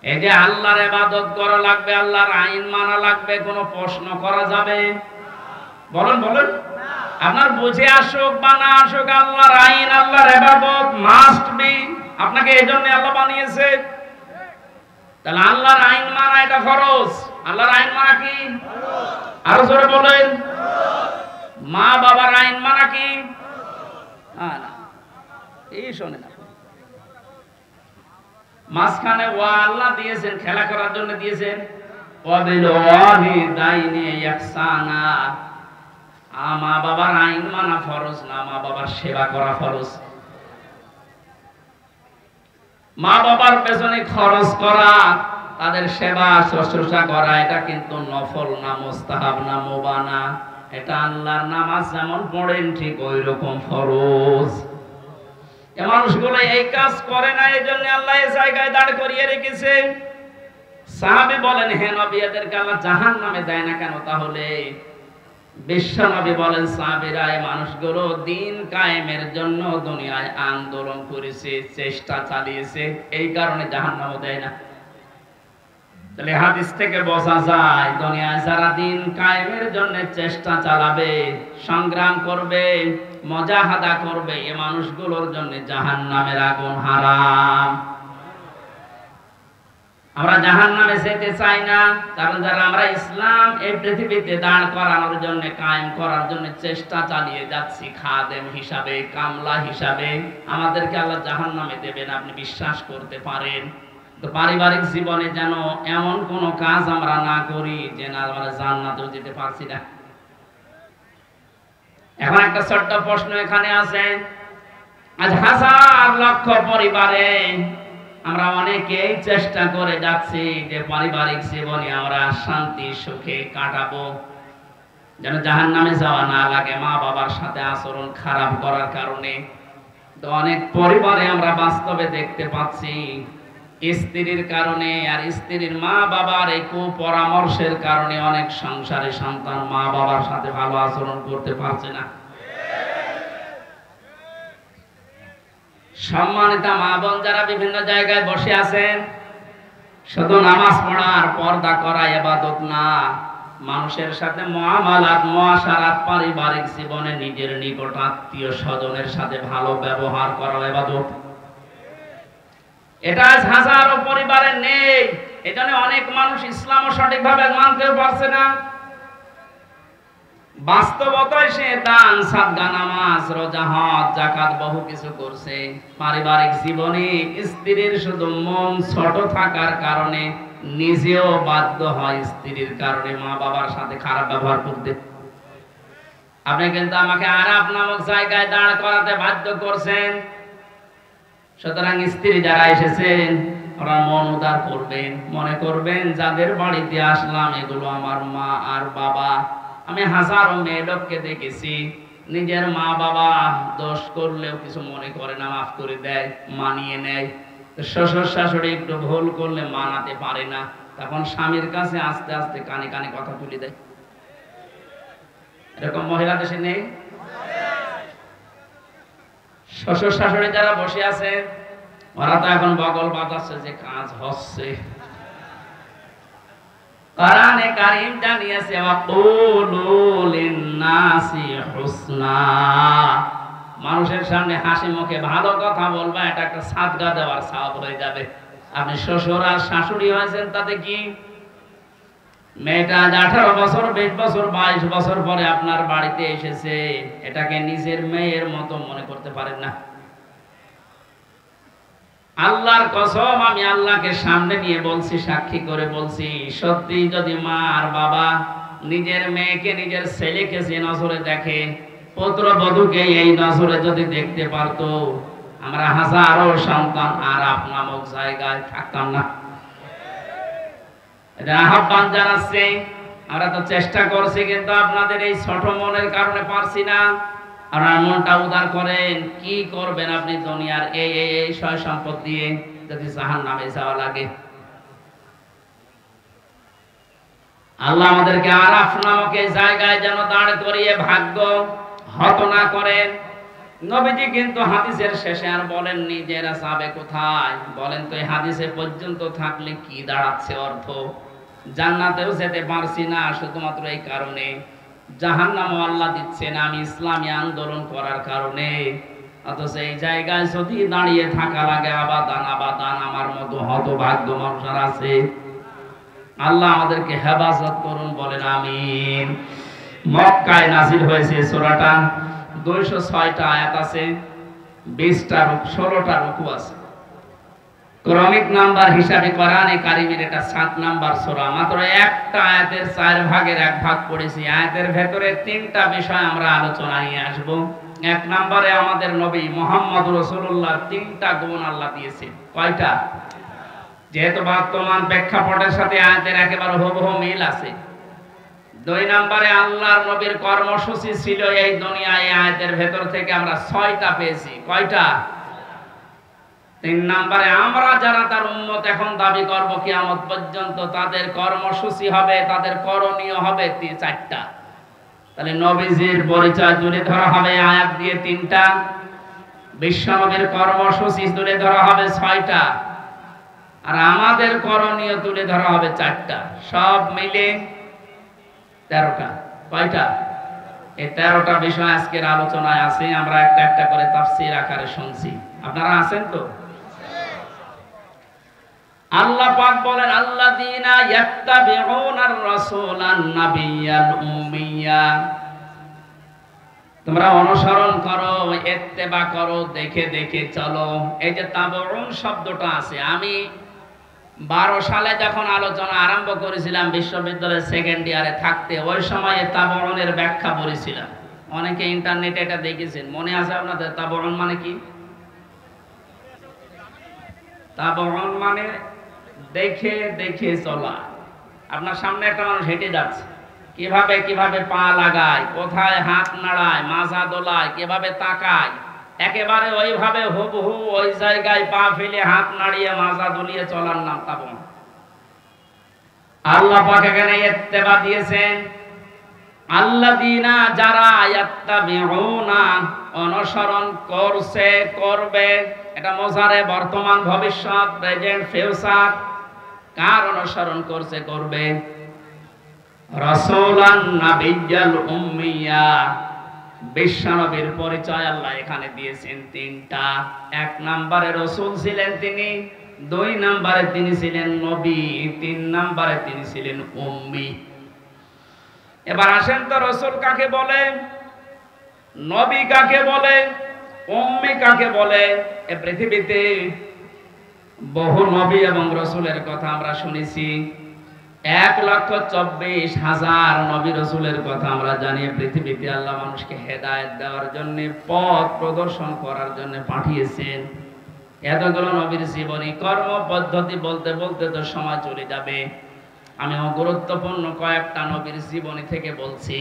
এই যে আল্লাহর ইবাদত করা লাগবে, আল্লাহর আইন মানা লাগবে, কোনো প্রশ্ন করা যাবে? বলেন বলেন। আপনার বুঝে আসুক বা না আসুক, আল্লাহর আইন, আল্লাহর ইবাদত মাস্ট বি। আপনাকে এই জন্য আল্লাহ বানিয়েছে। তাহলে আল্লাহর আইন মানা এটা ফরজ। আল্লাহর আইন মানা কি? আরো জোরে বলেন। মা বাবার আইন মানা কি? না, এই শোনেন, মাঝখানে ওয়া আল্লাহ দিয়েছেন, খেলা করার জন্য দিয়েছেন। ওয়াবিল ওয়ালিদাইনি ইহসানা, মা বাবার আইন মানা ফরজ না, মা বাবার সেবা করা ফরজ। মা বাবার পেছনে খরচ করা, তাদের সেবা শুশ্রূষা করা, এটা কিন্তু নফল না, মুস্তাহাব না, মুবাহ না। এটা আল্লাহর নামাজ যেমন পড়েন ঠিক ওই রকম ফরজ। এই মানুষগুলো এই কাজ করে না, এই জন্য আল্লাহ এই জায়গায় দাঁড় করিয়ে রেখেছে। সাহাবী বলেন, হে নবী, এদেরকে আল্লাহ জাহান্নামে দেয় না কেন? তাহলে বিশ্ব নবী বলেন, সাহাবীরা, এই মানুষগুলো দ্বীন কায়েমের জন্য দুনিয়ায় আন্দোলন করেছে, চেষ্টা চালিয়েছে, এই কারণে জাহান্নামে দেয় না। তাহলে হাদিস থেকে বোঝা যায় দুনিয়ায় যারা দিন কায়েমের জন্য চেষ্টা চালাবে, সংগ্রাম করবে, মুজাহাদা করবে, এই মানুষগুলোর জন্য জাহান্নামের আগুন হারাম। আমরা জাহান্নামে যেতে চাই না, কারণ যারা আমরা ইসলাম এই পৃথিবীতে দাঁড় করানোর জন্য, কায়েম করার জন্য চেষ্টা চালিয়ে যাচ্ছি, খাদেম হিসাবে, কামলা হিসাবে, আমাদেরকে আল্লাহ জাহান্নামে দেবেন আপনি বিশ্বাস করতে পারেন। তো পারিবারিক জীবনে যেন এমন কোন কাজ আমরা না করি যে না আমরা জান্নাতেও যেতে পারছি না। এখন একটা ছোট্ট প্রশ্ন এখানে আছে, আজ হাজার লক্ষ পরিবারে আমরা অনেকেই চেষ্টা করে যাচ্ছি যে পারিবারিক জীবনে আমরা শান্তি সুখে কাটাবো, যেন জাহান্নামে যাওয়া না লাগে মা বাবার সাথে আচরণ খারাপ করার কারণে। তো অনেক পরিবারে আমরা বাস্তবে দেখতে পাচ্ছি স্ত্রীর কারণে আর স্ত্রীর মা বাবার এই কুপরামর্শের কারণে অনেক সংসারে সন্তান মা বাবার সাথে ভালো আচরণ করতে পারছে না। সম্মানিত মা বোন যারা বিভিন্ন জায়গায় বসে আছেন, শুধু নামাজ পড়া আর পর্দা করা ইবাদত না, মানুষের সাথে মুআমালাত, মুআশারাত, পারিবারিক জীবনে নিজের নিকট আত্মীয় স্বজনের সাথে ভালো ব্যবহার করা ইবাদত। এটা হাজারো পরিবারে নেই, এজন্য অনেক মানুষ ইসলামও সঠিকভাবে মানতেও পারছে না। বাস্তবতায় সে দান, সাদকা, নামাজ, রোজা, হজ, যাকাত বহু কিছু করছে, পারিবারিক জীবনে স্ত্রীর শুধু মন ছোট থাকার কারণে নিজেও বাধ্য হয় স্ত্রীর কারণে মা বাবার সাথে খারাপ ব্যবহার করতে। আপনি কিন্তু আমাকে আরাফ নামক জায়গায় দাঁড় করাতে বাধ্য করছেন। সুতরাং স্ত্রী যারা এসেছেন ওরা মন উদার করবেন, মনে করবেন যাদের বাড়িতে আসলাম এগুলো আমার মা আর বাবা। আমি হাজারো মেয়ে লোককে দেখেছি নিজের মা বাবা দোষ করলেও কিছু মনে করে না, মাফ করে দেয়, মানিয়ে নেয়। শ্বশুর শাশুড়ি একটু ভুল করলে মানাতে পারে না, তখন স্বামীর কাছে আস্তে আস্তে কানে কানে কথা তুলে দেয়। এরকম মহিলা দেশে নেই? শ্বশুর শাশুড়ি যারা বসে আছে ওরা তো এখন বগল বাজাচ্ছে যে কাজ হচ্ছে। কোরআনে কারীম জানিয়েছে ওয়াকুলু লিন-নাসি হুসনা, মানুষের সামনে হাসি মুখে ভালো কথা বলবা, এটা একটা সাদকা দেওয়ার সওয়াব হয়ে যাবে। আপনি শ্বশুর আর শাশুড়ি হয়েছেন তাতে কি? মেয়েটা 18 বছর, 20 বছর, 22 বছর পরে আপনার বাড়িতে এসেছে, এটাকে নিজের মেয়ের মতো মনে করতে পারেন না। আল্লাহর কসম, আমি আল্লাহকে সামনে নিয়ে বলছি, সাক্ষী করে বলছি, সত্যি যদি মা আর বাবা নিজের মেয়েকে, নিজের ছেলেকে যে নজরে দেখে, পুত্রবধূকে এই নজরে যদি দেখতে পারতো, আমরা হাজারো সন্তান আরাফ নামক জায়গায় থাকতাম না। এটা আহ্বান জানাচ্ছি। আমরা তো চেষ্টা করছি, কিন্তু আপনাদের এই ছোট মনের কারণে পারছি না। আপনার মনটা উদার করেন, কি করবেন আপনি দুনিয়ার এই সয় সম্পদ দিয়ে যদি জাহান্নামে যাওয়া লাগে। আল্লাহ আমাদেরকে আরাফ নামক এই জায়গায় যেন দাঁড় করিয়ে ভাগ্য হত না করেন। নবীজি কিন্তু হাদিসের শেষে আর বলেননি যে এরা যাবে কোথায়। বলেন তো এই হাদিসে পর্যন্ত থাকলে কি দাঁড়াচ্ছে অর্থ? জান্নাতেও যেতে পারছি না শুধুমাত্র এই কারণে, জাহান্নামও আল্লাহ দিচ্ছে না আমি ইসলামী আন্দোলন করার কারণে। অথচ এই জায়গায় যদি দাঁড়িয়ে থাকা লাগে আবাদান আবাদান, আমার মতো হতভাগ্য মানুষ আছে। আল্লাহ আমাদেরকে হেফাজত করুন, বলেন আমিন। মক্কায় নাজিল হয়েছে সূরাটা, 206টা আয়াত আছে, 16টা রুকু আছে। ক্রমিক নাম্বার হিসাবে কোরআনে কারীমের এটা 7 নাম্বার সূরা। মাত্র একটা আয়াতের 4 ভাগের 1 ভাগ পড়েছি। আয়াতের ভেতরে 3টা বিষয় আমরা আলোচনা নিয়ে আসব। 1 নম্বরে আমাদের নবী মুহাম্মদ রাসূলুল্লাহর 3টা গুণ আল্লাহ দিয়েছে। কয়টা? যেহেতু বর্তমান প্রেক্ষাপটের সাথে আয়াতের একেবারে হুবহু মিল আছে। 2 নম্বরে আল্লাহর নবীর কর্মসূচি ছিল এই দুনিয়ায়, আয়াতের ভেতর থেকে আমরা 6টা পেয়েছি। কয়টা? 3 নম্বরে আমরা যারা তার উম্মত এখন দাবি করব কিয়ামত পর্যন্ত, তাদের কর্মসূচি হবে, তাদের করণীয় হবে 4টা। তাহলে নবীজির পরিচয় তুলে ধরা হবে আয়াত দিয়ে 3টা, বিশ্বনবীর কর্মসূচি তুলে ধরা হবে 6টা। আর আমাদের করণীয় তুলে ধরা হবে 4টা, সব মিলে 13টা। কয়টা? এই 13টা বিষয় আজকের আলোচনায় আছে। আমরা একটা একটা করে তাফসীর আকারে শুনছি। আপনারা আছেন তো? আল্লাহ পাক বলেন, আল্লাযীনা ইয়াত্তাবিউনার রাসূলান নাবিয়্যাল উম্মিয়্যা, তোমরা অনুসরণ করো, ইত্তেবা করো, দেখে দেখে চলো। এই যে তাবউন শব্দটা আছে, আমি 12 সালে যখন আলোচনা আরম্ভ করেছিলাম বিশ্ববিদ্যালয়ের সেকেন্ড ইয়ারে থাকতে, ওই সময় তাবউনের ব্যাখ্যা পড়েছিলাম। অনেকে ইন্টারনেটে এটা দেখেছেন, মনে আছে আপনাদের? তাবউন মানে কি? তাবউন মানে দেখে দেখে চলা। আপনার সামনে একটা মানুষ হেঁটে যাচ্ছে, কিভাবে কিভাবে পা লাগায়, কোথায় হাত নাড়ায়, মাজা দোলায়, কিভাবে তাকায়, একেবারে ওইভাবে হুবহু ওই জায়গায় পা ফেলে হাত নাড়িয়ে মাজা দুলিয়ে চলার নাম তাবউন। আল্লাহ পাক এখানে ইত্তেবা দিয়েছেন, আল্লাযীনা, যারা, ইয়াত্তাবিউনা, অনুসরণ করছে, করবে। এটা মুজারে, বর্তমান, ভবিষ্যৎ, প্রেজেন্ট, ফিউচার। কার অনুসরণ করছে, করবে? রাসূলান নাবিয়্যাল উম্মিয়্যা, বিশ্বনবীর পরিচয় আল্লাহ এখানে দিয়েছেন 3টা। 1 নম্বরে রাসূল ছিলেন তিনি, 2 নম্বরে তিনি ছিলেন নবী, 3 নম্বরে তিনি ছিলেন উম্মি। এবার আসেন তো, রাসূল কাকে বলে, নবী কাকে বলে, উম্মি কাকে বলে? এই পৃথিবীতে বহু নবী এবং রাসূলের কথা আমরা শুনেছি। 1,24,000 নবী রাসূলের কথা আমরা জানি। পৃথিবীতে আল্লাহ মানুষকে হেদায়েত দেওয়ার জন্য, পথ প্রদর্শন করার জন্য পাঠিয়েছেন। এতগুলো নবীর জীবনী, কর্ম পদ্ধতি বলতে বলতে তো সময় চলে যাবে। আমি গুরুত্বপূর্ণ কয়েকটা নবীর জীবনী থেকে বলছি।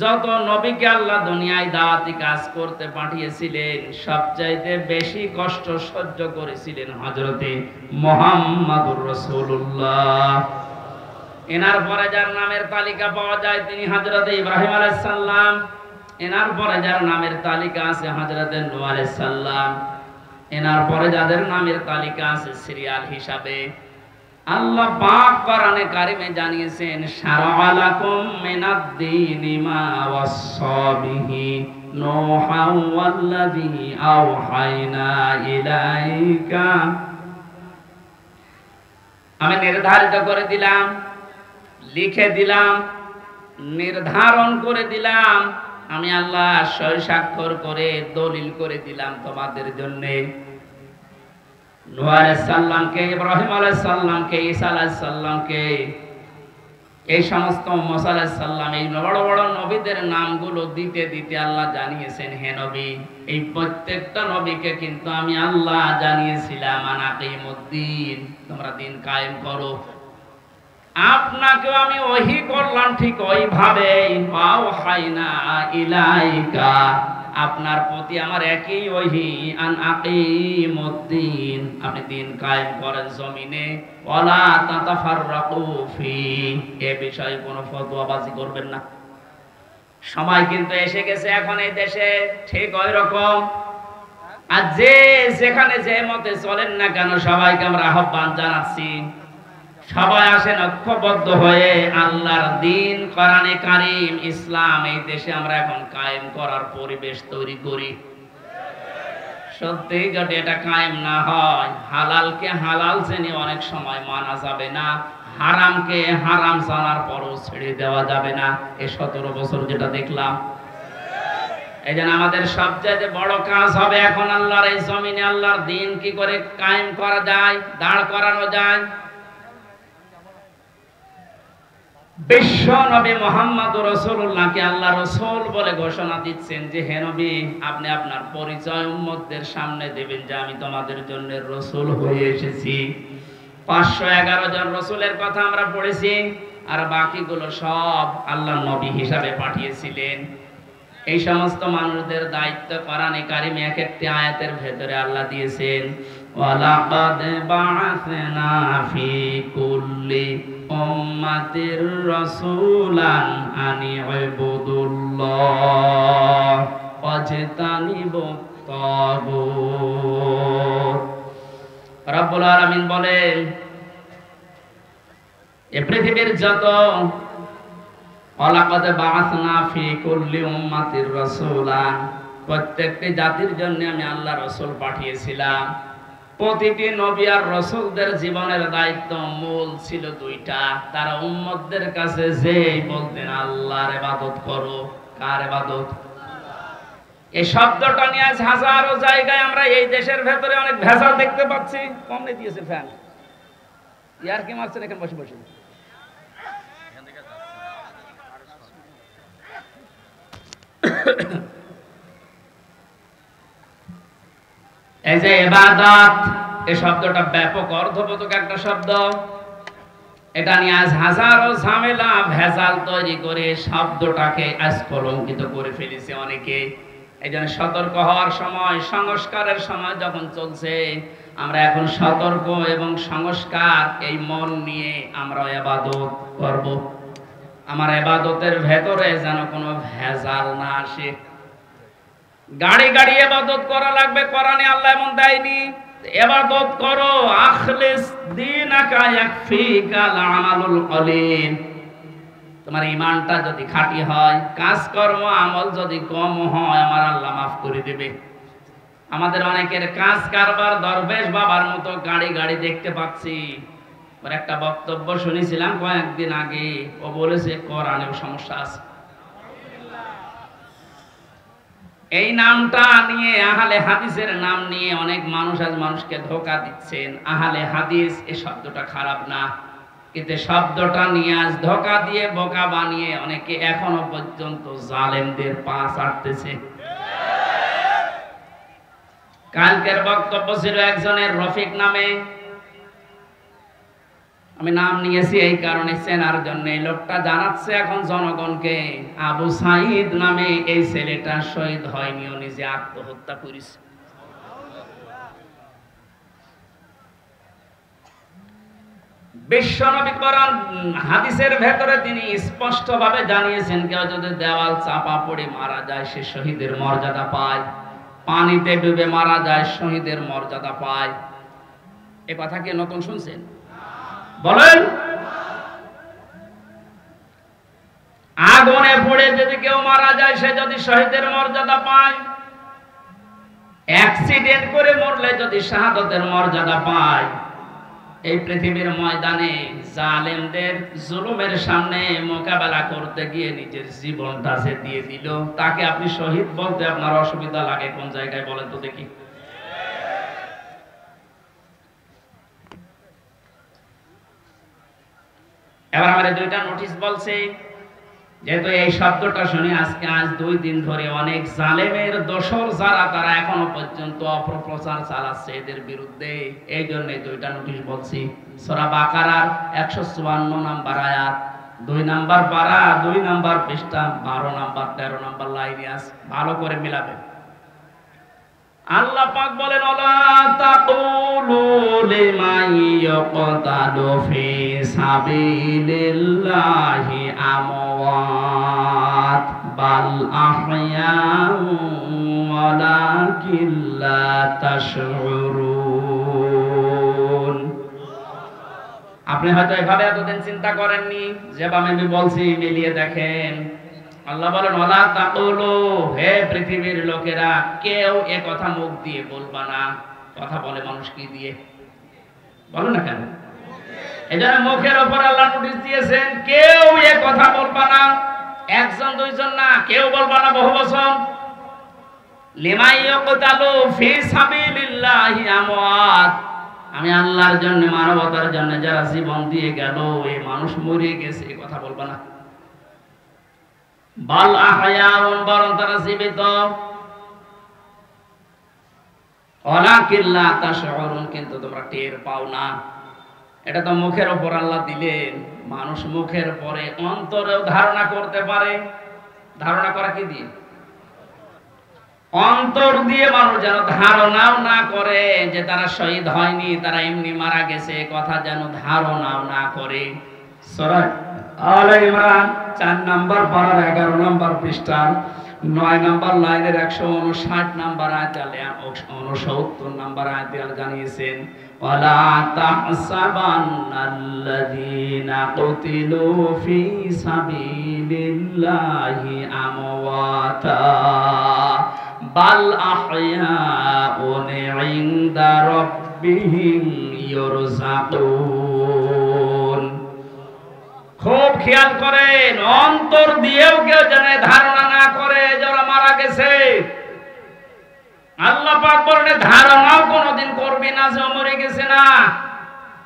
যত নবীকে আল্লাহ দুনিয়ায় দাওয়াতি কাজ করতে পাঠিয়েছিলেন, সবচাইতে বেশি কষ্ট সহ্য করেছিলেন হযরতে মুহাম্মদুর রাসূলুল্লাহ। এনার পরে যার নামের তালিকা পাওয়া যায় তিনি হযরতে ইব্রাহিম আলাইহিস সালাম। এনার পরে যার নামের তালিকা আছে হযরতে নূহ আলাইহিস সালাম। এনার পরে যাদের নামের তালিকা আছে সিরিয়াল হিসাবে, আল্লাহ পাক কোরআনে কারিমে জানিয়েছেন, শারআ লাকুম মিনাদ-দীনি মা ওয়াসসা বিহি নূহা ওয়াল্লাযী আওহায়না ইলাইকা। আমি নির্ধারিত করে দিলাম, লিখে দিলাম, নির্ধারণ করে দিলাম, আমি আল্লাহ সই স্বাক্ষর করে দলিল করে দিলাম তোমাদের জন্য। নূহ আলাইহিস সালামকে, ইব্রাহিম আলাইহিস সালামকে, ঈসা আলাইহিস সালামকে, এই সমস্ত মুসা আলাইহিস সালাম, এই বড় বড় নবীদের নামগুলো দিতে দিতে আল্লাহ জানিয়েছেন, হে নবী, এই প্রত্যেকটা নবীকে কিন্তু আমি আল্লাহ জানিয়েছিলাম, আনাকিমুদ্দিন, তোমরা দিন কায়েম করো। আপনাকেও আমি ওহী করলাম ঠিক ওইভাবে, ওয়াহাইনা ইলাইকা, আপনার প্রতি আমার একই ওহী, আন আকিমুদ্দিন, আপনি দিন কায়েম করেন জমিনে, ওয়ালা তাতাফাররাকু ফি, এ বিষয়ে কোনো ফতোয়াবাজি করবেন না। সময় কিন্তু এসে গেছে এখন এই দেশে ঠিক ওই রকম। আর যে যেখানে যে মতে চলেন না কেন, সবাইকে আমরা আহ্বান জানাচ্ছি, সবাই আসেন ঐক্যবদ্ধ হয়ে আল্লাহর দ্বীন, কোরআনে কারীম, ইসলাম এই দেশে আমরা এখন কায়েম করার পরিবেশ তৈরি করি। সত্যি যদি এটা কায়েম না হয়, হালালকে হালাল জেনে অনেক সময় মানা যাবে না, হারামকে হারাম জানার পরও ছেড়ে দেওয়া যাবে না। এই 17 বছর যেটা দেখলাম, এই জন্য আমাদের সবচেয়ে বড় কাজ হবে এখন আল্লাহর এই জমিনে আল্লাহর দ্বীন কি করে কায়েম করা যায়, দাঁড় করানো যায়। বিশ্ব নবী মুহাম্মদুর রাসূলুল্লাহকে আল্লাহ রাসূল বলে ঘোষণা দিচ্ছেন যে, হে নবী, আপনি আপনার পরিচয় উম্মতদের সামনে দেবেন যে আমি তোমাদের জন্য রাসূল হয়ে এসেছি। 511 জন রাসূলের কথা আমরা পড়েছি, আর বাকিগুলো সব আল্লাহ নবী হিসাবে পাঠিয়েছিলেন। এই সমস্ত মানুষদের দায়িত্ব কোরআনে কারিমে এক একটি আয়াতের ভেতরে আল্লাহ দিয়েছেন, ওয়ালাকাদ বা'আসনা ফি কুল্লি উম্মাতির রাসূলান আনি রব্বুল আলামিন বলেন এ পৃথিবীর যত ওয়ালাকাদ বাআসনা ফি কুল্লি উম্মাতির রাসূলা, প্রত্যেকটি জাতির জন্য আমি আল্লাহ রাসূল পাঠিয়েছিলাম। প্রতিটি নবী আর রাসূলদের জীবনের দায়িত্ব মূল ছিল দুইটা। তারা উম্মতদের কাছে যেই বলতেন আল্লাহর ইবাদত করো। কার ইবাদত? এই শব্দটা নিয়ে আজ হাজারো জায়গায় আমরা এই দেশের ভেতরে অনেক ভেজাল দেখতে পাচ্ছি। কমনে দিয়েছে ফ্যান, ইয়ার কি মারছেন এখানে বসে বসে। এই যে ইবাদত, এই শব্দটা ব্যাপক অর্থবোধক একটা শব্দ। এটা নিয়ে আজ হাজারো ঝামেলা ভেজাল তৈরি করে শব্দটাকে আজ কলঙ্কিত করে ফেলেছে অনেকে। এই জন্য সতর্ক হওয়ার সময়, সংস্কারের সময় যখন চলছে, আমরা এখন সতর্ক এবং সংস্কার এই মন নিয়ে আমরা ইবাদত করব। আমার ইবাদতের ভেতরে যেন কোনো ভেজাল না আসে। গাড়ি গাড়ি ইবাদত করা লাগবে, কোরআনে আল্লাহ এমন দেয়নি। ইবাদত করো, আখলিস দীনাকা ইয়াকফিকাল আমালুল কলিল। তোমার ঈমানটা যদি খাঁটি হয়, কাজকর্ম আমল যদি কম হয়, আমার আল্লাহ মাফ করে দেবে। আমাদের অনেকের কাজ কারবার দরবেশ বাবার মতো গাড়ি গাড়ি দেখতে পাচ্ছি। ওর একটা বক্তব্য শুনেছিলাম কয়েকদিন আগে, ও বলেছে কোরআনেও সমস্যা আছে। এই নামটা নিয়ে, আহলে হাদিসের নাম নিয়ে অনেক মানুষ আজ মানুষকে ধোঁকা দিচ্ছেন। আহলে হাদিস এই শব্দটা খারাপ না, কিন্তু শব্দটা নিয়ে আজ ধোঁকা দিয়ে বোকা বানিয়ে অনেকে এখনো পর্যন্ত জালেমদের পা চাটতেছে। কালকের বক্তব্য ছিল একজনের রফিক নামে, আমি নাম নিয়েছি এই কারণে চেনার জন্য। এই লোকটা জানাচ্ছে এখন জনগণকে, আবু সাইদ নামে এই ছেলেটা শহীদ হয়নি, ও নিজে আত্মহত্যা করেছে। বিশ্বনবী কোরআন হাদিসের ভেতরে তিনি স্পষ্টভাবে জানিয়েছেন, কেউ যদি দেওয়াল চাপা পড়ে মারা যায় সে শহীদের মর্যাদা পায়, পানিতে ডুবে মারা যায় শহীদের মর্যাদা পায়। এ কথা কি নতুন শুনছেন? বলেন। আগুনে পড়ে যদি কেউ মারা যায় সে যদি শহীদের মর্যাদা পায়, অ্যাক্সিডেন্ট করে মরলে যদি শাহাদাতের মর্যাদা পায়, এই পৃথিবীর ময়দানে জালেমদের জুলুমের সামনে মোকাবেলা করতে গিয়ে নিজের জীবনটা সে দিয়ে দিল, তাকে আপনি শহীদ বলতে আপনার অসুবিধা লাগে কোন জায়গায় বলেন তো দেখি? এবার আমার দুইটা নোটিশ বলছে, যেহেতু এই শব্দটা শুনে আজ 2 দিন ধরে অনেক জালেমের দোসর যারা, তারা এখনো পর্যন্ত অপপ্রচার চালাচ্ছে এদের বিরুদ্ধে। এই জন্য দুইটা নোটিশ বলছি। সূরা বাকারার 154 নম্বর আয়াত, 2 নম্বর পারা, 2 নম্বর পৃষ্ঠা, 12 নম্বর 13 নম্বর লাইনে আছে, ভালো করে মিলাবেন। আল্লাহ পাক বলেন, ওয়ালা তাকুলু লিমান ইয়াকতালু ফি সাবিলিল্লাহি আমওয়াত বাল আহয়াউ ওয়ালাকিন লা তাশউরুন। আপনি হয়তো এভাবে এতদিন চিন্তা করেননি, যেভাবে আমি বলছি মিলিয়ে দেখেন। আল্লাহ বলেন, ওয়ালা তাকুলু, হে পৃথিবীর লোকেরা, কেউ এ কথা মুখ দিয়ে বলবা না। কথা বলে মানুষ কি দিয়ে? বলো না কেন? এজন্য মুখের উপর আল্লাহ নোটিশ দিয়েছেন, কেউ এ কথা বলবা না। একজন দুইজন না, কেউ বলবা না, বহু বচন। লিমান ইয়াকতালু ফি সাবিলিল্লাহি আমওয়াত, আমি আল্লাহর জন্য, মানবতার জন্য যারা জীবন দিয়ে গেল, এই মানুষ মরে গেছে, এই কথা বলবা না। বাল আহয়াউন, বরং তারা জীবিত। ওয়ালাকিন লা তাশউরুন, কিন্তু তোমরা টের পাও না। এটা তো মুখের উপর আল্লাহ দিলেন, মানুষ মুখের পরে অন্তরেও ধারণা করতে পারে। ধারণা করা কি দিয়ে? অন্তর দিয়ে মানুষ যেন ধারণাও না করে যে তারা শহীদ হয়নি, তারা এমনি মারা গেছে, কথা যেন ধারণাও না করে। সূরা আলে ইমরান 4 নম্বর পারার 11 নম্বর পৃষ্ঠা, 9 নম্বর লাইনের 159 নম্বর আয়াতে আল্লাহ 69 নম্বর আয়াতে আল্লাহ জানিয়েছেন ওয়ালা তাহসাবান্নাল্লাযীনা কুতিলু ফি সাবিলিল্লাহি আমওয়াতা বাল আহইয়াউন ইনদা রাব্বিহিম ইউরযাকুন। খুব খেয়াল করেন, অন্তর দিয়েও কেউ যেন ধারণা না করে যে ওরা মারা গেছে। আল্লাহ পাক বলেন ধারণাও কোনোদিন করবি না যে মরে গেছে না,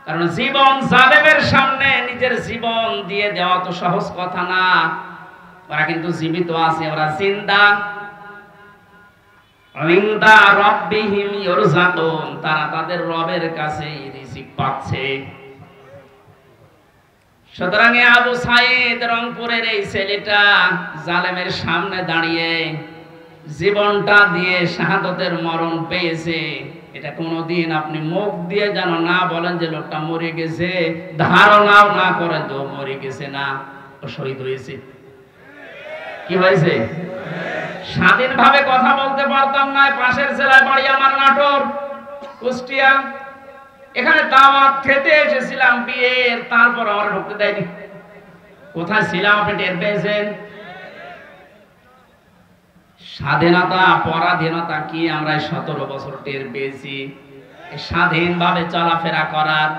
কারণ জীবন জালেমের সামনে নিজের জীবন দিয়ে দেওয়া তো সহজ কথা না। ওরা কিন্তু জীবিত আছে, ওরা জিন্দা। ইনদা রাব্বিহিম ইউরযাকুন, তারা তাদের রবের কাছে রিজিক পাচ্ছে। সুতরাং আবু সাইদ রংপুরের এই ছেলেটা জালেমের সামনে দাঁড়িয়ে জীবনটা দিয়ে শাহাদতের মরণ পেয়েছে। এটা কোনোদিন আপনি মুখ দিয়ে যেন না বলেন যে লোকটা মরে গেছে, ধারণাও না করেন তো মরে গেছে না, ও শহীদ হয়েছে। কি হয়েছে? স্বাধীনভাবে কথা বলতে পারতাম না। পাশের জেলায় বাড়ি আমার, নাটোর, কুষ্টিয়া। এখানে দাওয়াত খেতে এসেছিলাম বিয়ের, তারপর আমার ঢুকতে দেয়নি। কোথায় ছিলাম আপনি টের পেয়েছেন? স্বাধীনতা পরাধীনতা কি আমরা 17 বছর টের পেয়েছি। স্বাধীনভাবে চলাফেরা করার,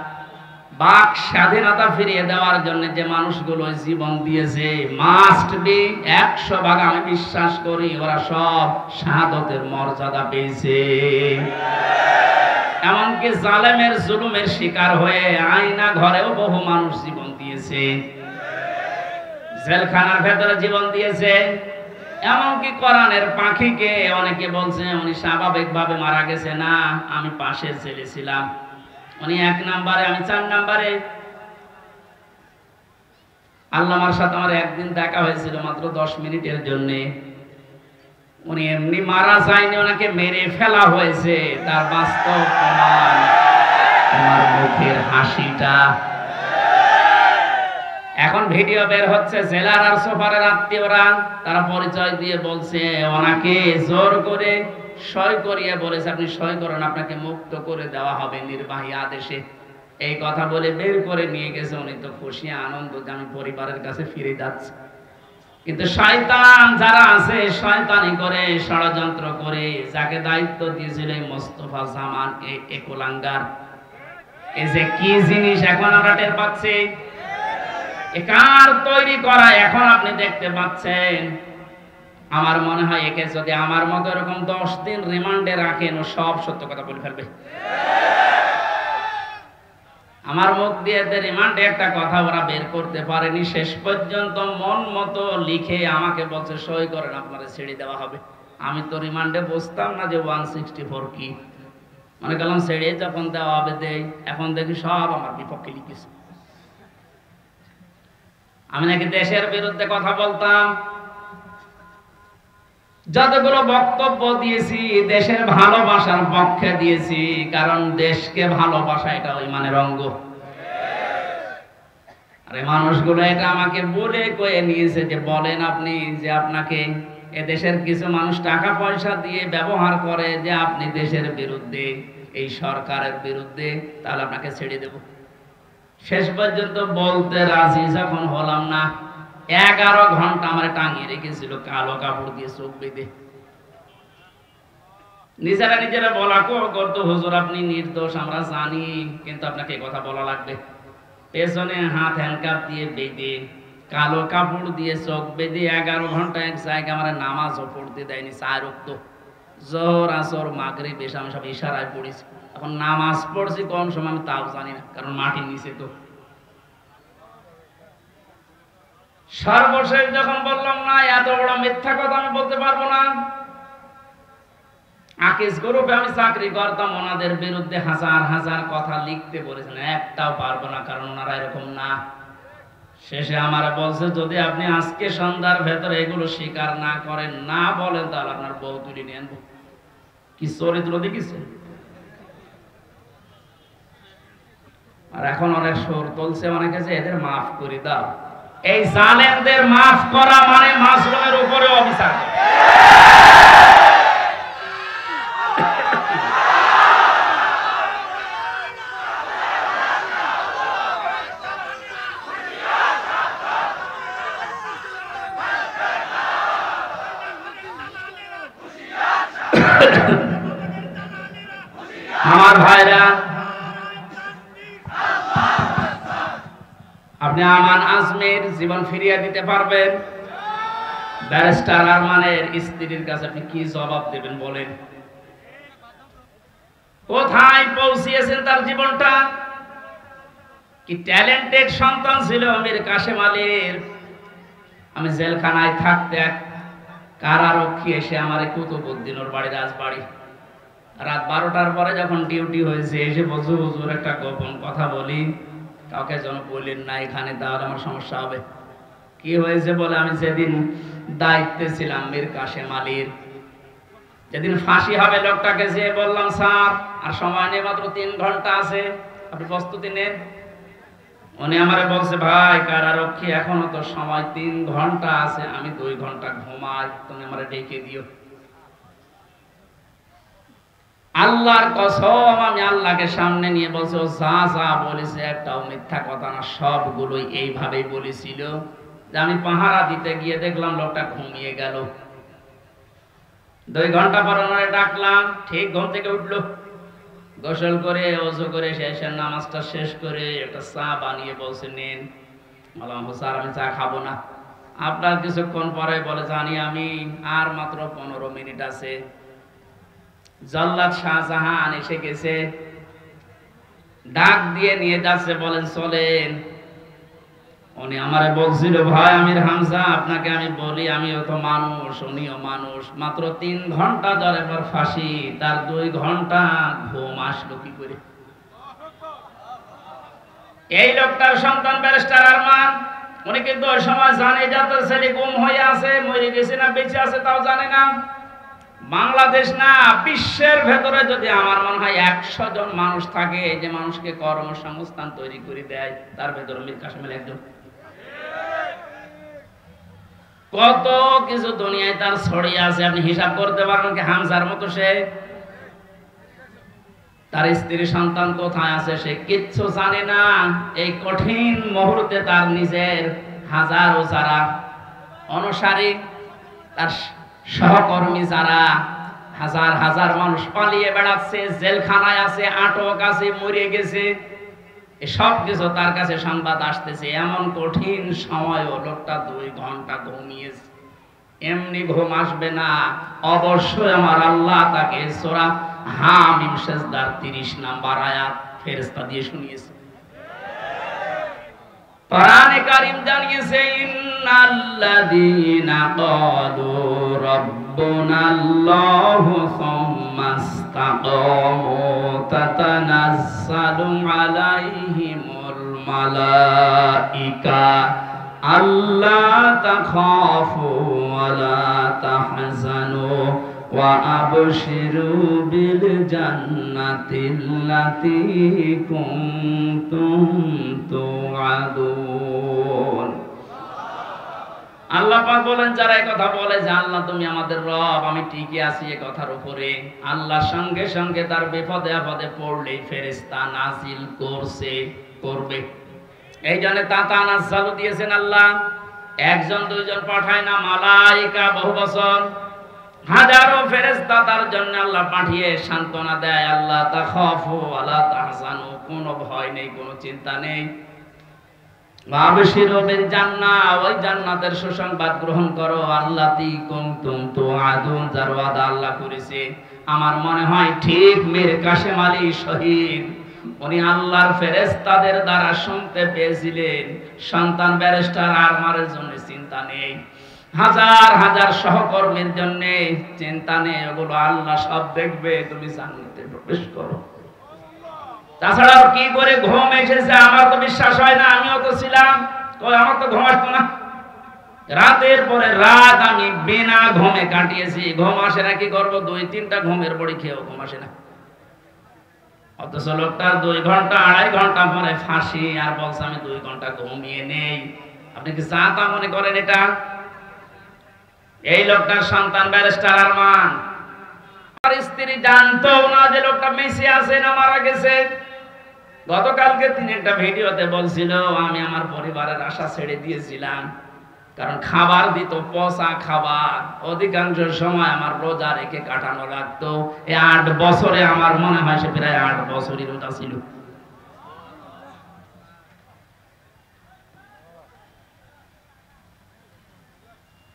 বাক স্বাধীনতা ফিরিয়ে দেওয়ার জন্য যে মানুষগুলো জীবন দিয়েছে, মাস্ট বি 100 ভাগ আমি বিশ্বাস করি ওরা সব শাহাদতের মর্যাদা পেয়েছে। এমনকি জালেমের জুলুমের শিকার হয়ে আয়না ঘরেও বহু মানুষ জীবন দিয়েছে, জেলখানার ভেতরে জীবন দিয়েছে। এমনকি কোরআনের পাখিকে অনেকে বলছে উনি স্বাভাবিকভাবে মারা গেছে না, আমি পাশে জেলে ছিলাম, উনি 1 নম্বরে, আমি 4 নম্বরে। আল্লামার সাথে আমার একদিন দেখা হয়েছিল মাত্র 10 মিনিটের জন্য। উনি এমনি মারা যায়নি, ওনাকে মেরে ফেলা হয়েছে। তার বাস্তব প্রমাণ আমার মুখের হাসিটা। এখন ভিডিও বের হচ্ছে, জেলার আর সুপারের আত্মীয়রা তারা পরিচয় দিয়ে বলছে ওনাকে জোর করে সই করিয়ে বলেছে আপনি সই করেন, আপনাকে মুক্ত করে দেওয়া হবে নির্বাহী আদেশে। এই কথা বলে বের করে নিয়ে গেছে। উনি তো খুশি আনন্দ যে আমি পরিবারের কাছে ফিরে যাচ্ছি। কিন্তু শয়তান যারা আছে, শয়তানি করে, ষড়যন্ত্র করে, যাকে দায়িত্ব দিয়েছিল মোস্তফা জামান এই কুলাঙ্গার, এই যে কি জিনিস এখন আমরা টের পাচ্ছি, কার তৈরি করা এখন আপনি দেখতে পাচ্ছেন। আমার মনে হয় একে যদি আমার মতো এরকম 10 দিন রিমান্ডে রাখেন, ও সব সত্য কথা বলে ফেলবে। আমার মুখ দিয়ে রিমান্ডে একটা কথা ওরা বের করতে পারেনি। শেষ পর্যন্ত মন মতো লিখে আমাকে বলছে সই করেন, আপনারা ছেড়ে দেওয়া হবে। আমি তো রিমান্ডে বসতাম না যে 164 কি, মনে করলাম ছেড়ে যখন দেওয়া হবে দেই। এখন দেখি সব আমার বিপক্ষে লিখেছে। আমি নাকি দেশের বিরুদ্ধে কথা বলতাম। যতগুলো বক্তব্য দিয়েছি দেশের ভালোবাসার পক্ষে দিয়েছি, কারণ দেশকে ভালোবাসা এটা ইমানের অঙ্গ। আরে মানুষগুলো এটা আমাকে বলে কয়ে নিয়েছে যে বলেন আপনি যে আপনাকে এদেশের কিছু মানুষ টাকা পয়সা দিয়ে ব্যবহার করে যে আপনি দেশের বিরুদ্ধে, এই সরকারের বিরুদ্ধে, তাহলে আপনাকে ছেড়ে দেব। শেষ পর্যন্ত বলতে রাজি যখন হলাম না, 11 ঘন্টা আমার টাঙিয়ে রেখেছিল কালো কাপড় দিয়ে চোখ বেঁধে। নিজেরা বলা করতো হুজুর আপনি নির্দোষ আমরা জানি, কিন্তু আপনাকে কথা বলা লাগবে। পেছনে হাত হ্যান্ডকাপ দিয়ে বেঁধে, কালো কাপড় দিয়ে চোখ বেঁধে 11 ঘন্টা এক জায়গায় আমার নামাজও পড়তে দেয়নি। 4 ওয়াক্ত জোহর, আসর, মাগরিব, এসা আমি সব ইশারায় পড়েছি। এখন নামাজ পড়ছি কোন সময় আমি তাও জানি না, কারণ মাটির নিচে তো। সর্বশেষ যখন বললাম না এত বড় মিথ্যা কথা আমি বলতে পারবো না, আকিস গ্রুপে আমি চাকরি করতাম, ওনাদের বিরুদ্ধে হাজার হাজার কথা লিখতে বলেছেন, একটাও পারবো না, কারণ ওনারা এরকম না। শেষে আমারা বলছে যদি আপনি আজকে সন্ধ্যার ভেতরে এগুলো স্বীকার না করেন, না বলেন, তাহলে আপনার বউ তুলে নিয়ে আনবো। কি চরিত্র দেখিছেন? আর এখন অনেক সুর তুলছে অনেকে যে এদের মাফ করে দাও। এই জালেমদের মাফ করা মানে মাসলুমের উপরে অবিচার। আমার ভাইরা, আপনি আমান আজমের জীবন ফিরিয়ে দিতে পারবেন? ব্যারিস্টার আরমানের স্ত্রীর কাছে আপনি কি জবাব দেবেন বলেন? কোথায় পৌঁছিয়েছেন তার জীবনটা? কি ট্যালেন্টেড সন্তান ছিল মীর কাসেম আলীর। আমি জেলখানায় থাকতে এক কারারক্ষী এসে আমার কুতুবউদ্দিন ওর বাড়ি, রাজবাড়ি, রাত 12টার পরে যখন ডিউটি হয়েছে এসে বলছে, হুজুর একটা গোপন কথা বলি, কাউকে যেন বললেন না এখানে, তাহলে আমার সমস্যা হবে। কি হয়েছে বলে, আমি যেদিন দায়িত্বে ছিলাম মীর কাসেম আলীর, যেদিন ফাঁসি হবে লোকটাকে যেয়ে বললাম, স্যার আর সময় নেই, মাত্র 3 ঘন্টা আছে, আপনি প্রস্তুতি নেন। উনি আমারে বলছে, ভাই কারারক্ষী এখনো তো সময় 3 ঘন্টা আছে, আমি 2 ঘন্টা ঘুমাই, তুমি আমারে ডেকে দিও। আল্লাহর কসম, আমি আল্লাহকে সামনে নিয়ে বলছি, ও যা যা বলেছে একটাও মিথ্যা কথা না, সবগুলোই এইভাবেই বলেছিল। যে আমি পাহারা দিতে গিয়ে দেখলাম লোকটা ঘুমিয়ে গেল। 2 ঘন্টা পর ওনারে ডাকলাম, ঠিক ঘুম থেকে উঠলো, গোসল করে ওযু করে শেষের নামাজটা শেষ করে একটা চা বানিয়ে বলছে, নেন। বললাম, স্যার আমি চা খাবো না। আপনার কিছুক্ষণ পরে বলে, জানি আমি, আর মাত্র 15 মিনিট আছে। জল্লাদ শাহজাহান এসে গেছে, ডাক দিয়ে নিয়ে যাচ্ছে, বলেন চলেন। উনি আমারে বলছিল, ভাই আমির হামজা, আপনাকে আমি বলি, আমিও তো মানুষ, উনিও মানুষ, মাত্র 3 ঘন্টা ধরে পর ফাঁসি, তার 2 ঘন্টা ঘুম আসলো কি করে? এই লোকটার সন্তান ব্যারিস্টার আরমান, উনি কিন্তু ওই সময় জানে যত ছেলে গুম হয়ে আছে, মরে গেছে না বেঁচে আছে তাও জানে না। বাংলাদেশ না, বিশ্বের ভেতরে যদি আমার মনে হয় 100 জন মানুষ থাকে যে মানুষকে কর্মসংস্থান তৈরি করে দেয়, তার ভেতরে মীর কাসেম আলী একজন। কত কিছু দুনিয়ায় তার ছড়িয়ে আছে, আপনি হিসাব করতে পারবেন কি? হামজার মতো সে, তার স্ত্রী সন্তান কোথায় আছে সে কিচ্ছু জানে না। এই কঠিন মুহূর্তে তার নিজের হাজারো যারা অনুসারী, তার সহকর্মী যারা, হাজার হাজার মানুষ পালিয়ে বেড়াচ্ছে, জেলখানায় আছে, আটক আছে, মরে গেছে, সব কিছু তার কাছে সংবাদ আসতেছে। এমন কঠিন সময়ও লোকটা 2 ঘন্টা ঘুমিয়েছে। এমনি ঘুম আসবে না, অবশ্যই আমার আল্লাহ তাকে সূরা হামিম সেজদার 30 নাম্বার আয়াত ফেরেশতা দিয়ে শুনিয়েছে। কোরআনে কারীম জানিয়েছে, ইন্নাল্লাযীনা ক্বালু রাব্বুনাল্লাহু সুম্মা ইসতাকামু তাতানাজ্জালু আলাইহিমুল মালাইকা আল্লা তাখাফু ওয়া লা তাহজানু ওয়া আবশিরু বিল জান্নাতিল্লাতী কুনতুম তুআদুন। আল্লাহ পাক বলেন, যারা এই কথা বলে যে আল্লাহ তুমি আমাদের রব, আমি ঠিকই আছি এই কথার উপরে, আল্লাহর সঙ্গে সঙ্গে তার বিপদে আপদে পড়লে ফেরেশতা নাজিল করবে। এই জন্য তাতানাজ্জালু দিয়েছেন আল্লাহ, 1 জন 2 জন পাঠায় না, মালাইকা বহু বছর হাজারো ফেরেশতা তার জন্য আল্লাহ পাঠিয়ে সান্ত্বনা দেয়, আল্লাহ তাখাফু ওয়া লা তাহজানু, কোনো ভয় নেই, কোনো চিন্তা নেই, ওয়াবশিরু বিল জান্নাহ, ওই জান্নাতের সুসংবাদ গ্রহণ করো, আল্লাতী কুনতুম তুআদুন, যার ওয়াদা আল্লাহ করেছে। আমার মনে হয় ঠিক মীর কাসেম আলী শহীদ, উনি আল্লাহর ফেরেশতাদের দ্বারা শুনতে পেয়েছিলেন, সন্তান ব্যারিস্টার আরমানের জন্য চিন্তা নেই, হাজার হাজার সহকর্মীর জন্য চিন্তা নেই, ওগুলো আল্লাহ সব দেখবে, তুমি জান্নাতে প্রবেশ করো। তাছাড়া কি করে ঘুম এসেছে আমার তো বিশ্বাস হয় না, আমিও তো ছিলাম, আমার তো ঘুম আসতো না, রাতের পরে রাত আমি বিনা ঘুমে কাটিয়েছি। ঘুম আসে না, কি করবো, 2-3টা ঘুমের বড়ি খেয়েও ঘুম আসে না। অথচ লোকটার 2 ঘন্টা 2.5 ঘন্টা পরে ফাঁসি, আর বলছে আমি 2 ঘন্টা ঘুমিয়ে নেই। আপনি কি যা তা মনে করেন এটা? এই লোকটার সন্তান ব্যারিস্টার আরমান, আর স্ত্রী জানতো না যে লোকটা মেসে আছে না মারা গেছে। গতকালকে তিনি একটা ভিডিওতে বলছিল, আমি আমার পরিবারের আশা ছেড়ে দিয়েছিলাম, কারণ খাবার দিত পচা খাবার, অধিকাংশ সময় আমার রোজা রেখে কাটানো লাগতো। এই 8 বছরে আমার মনে হয় সে প্রায় 8 বছরই রোজা ছিল।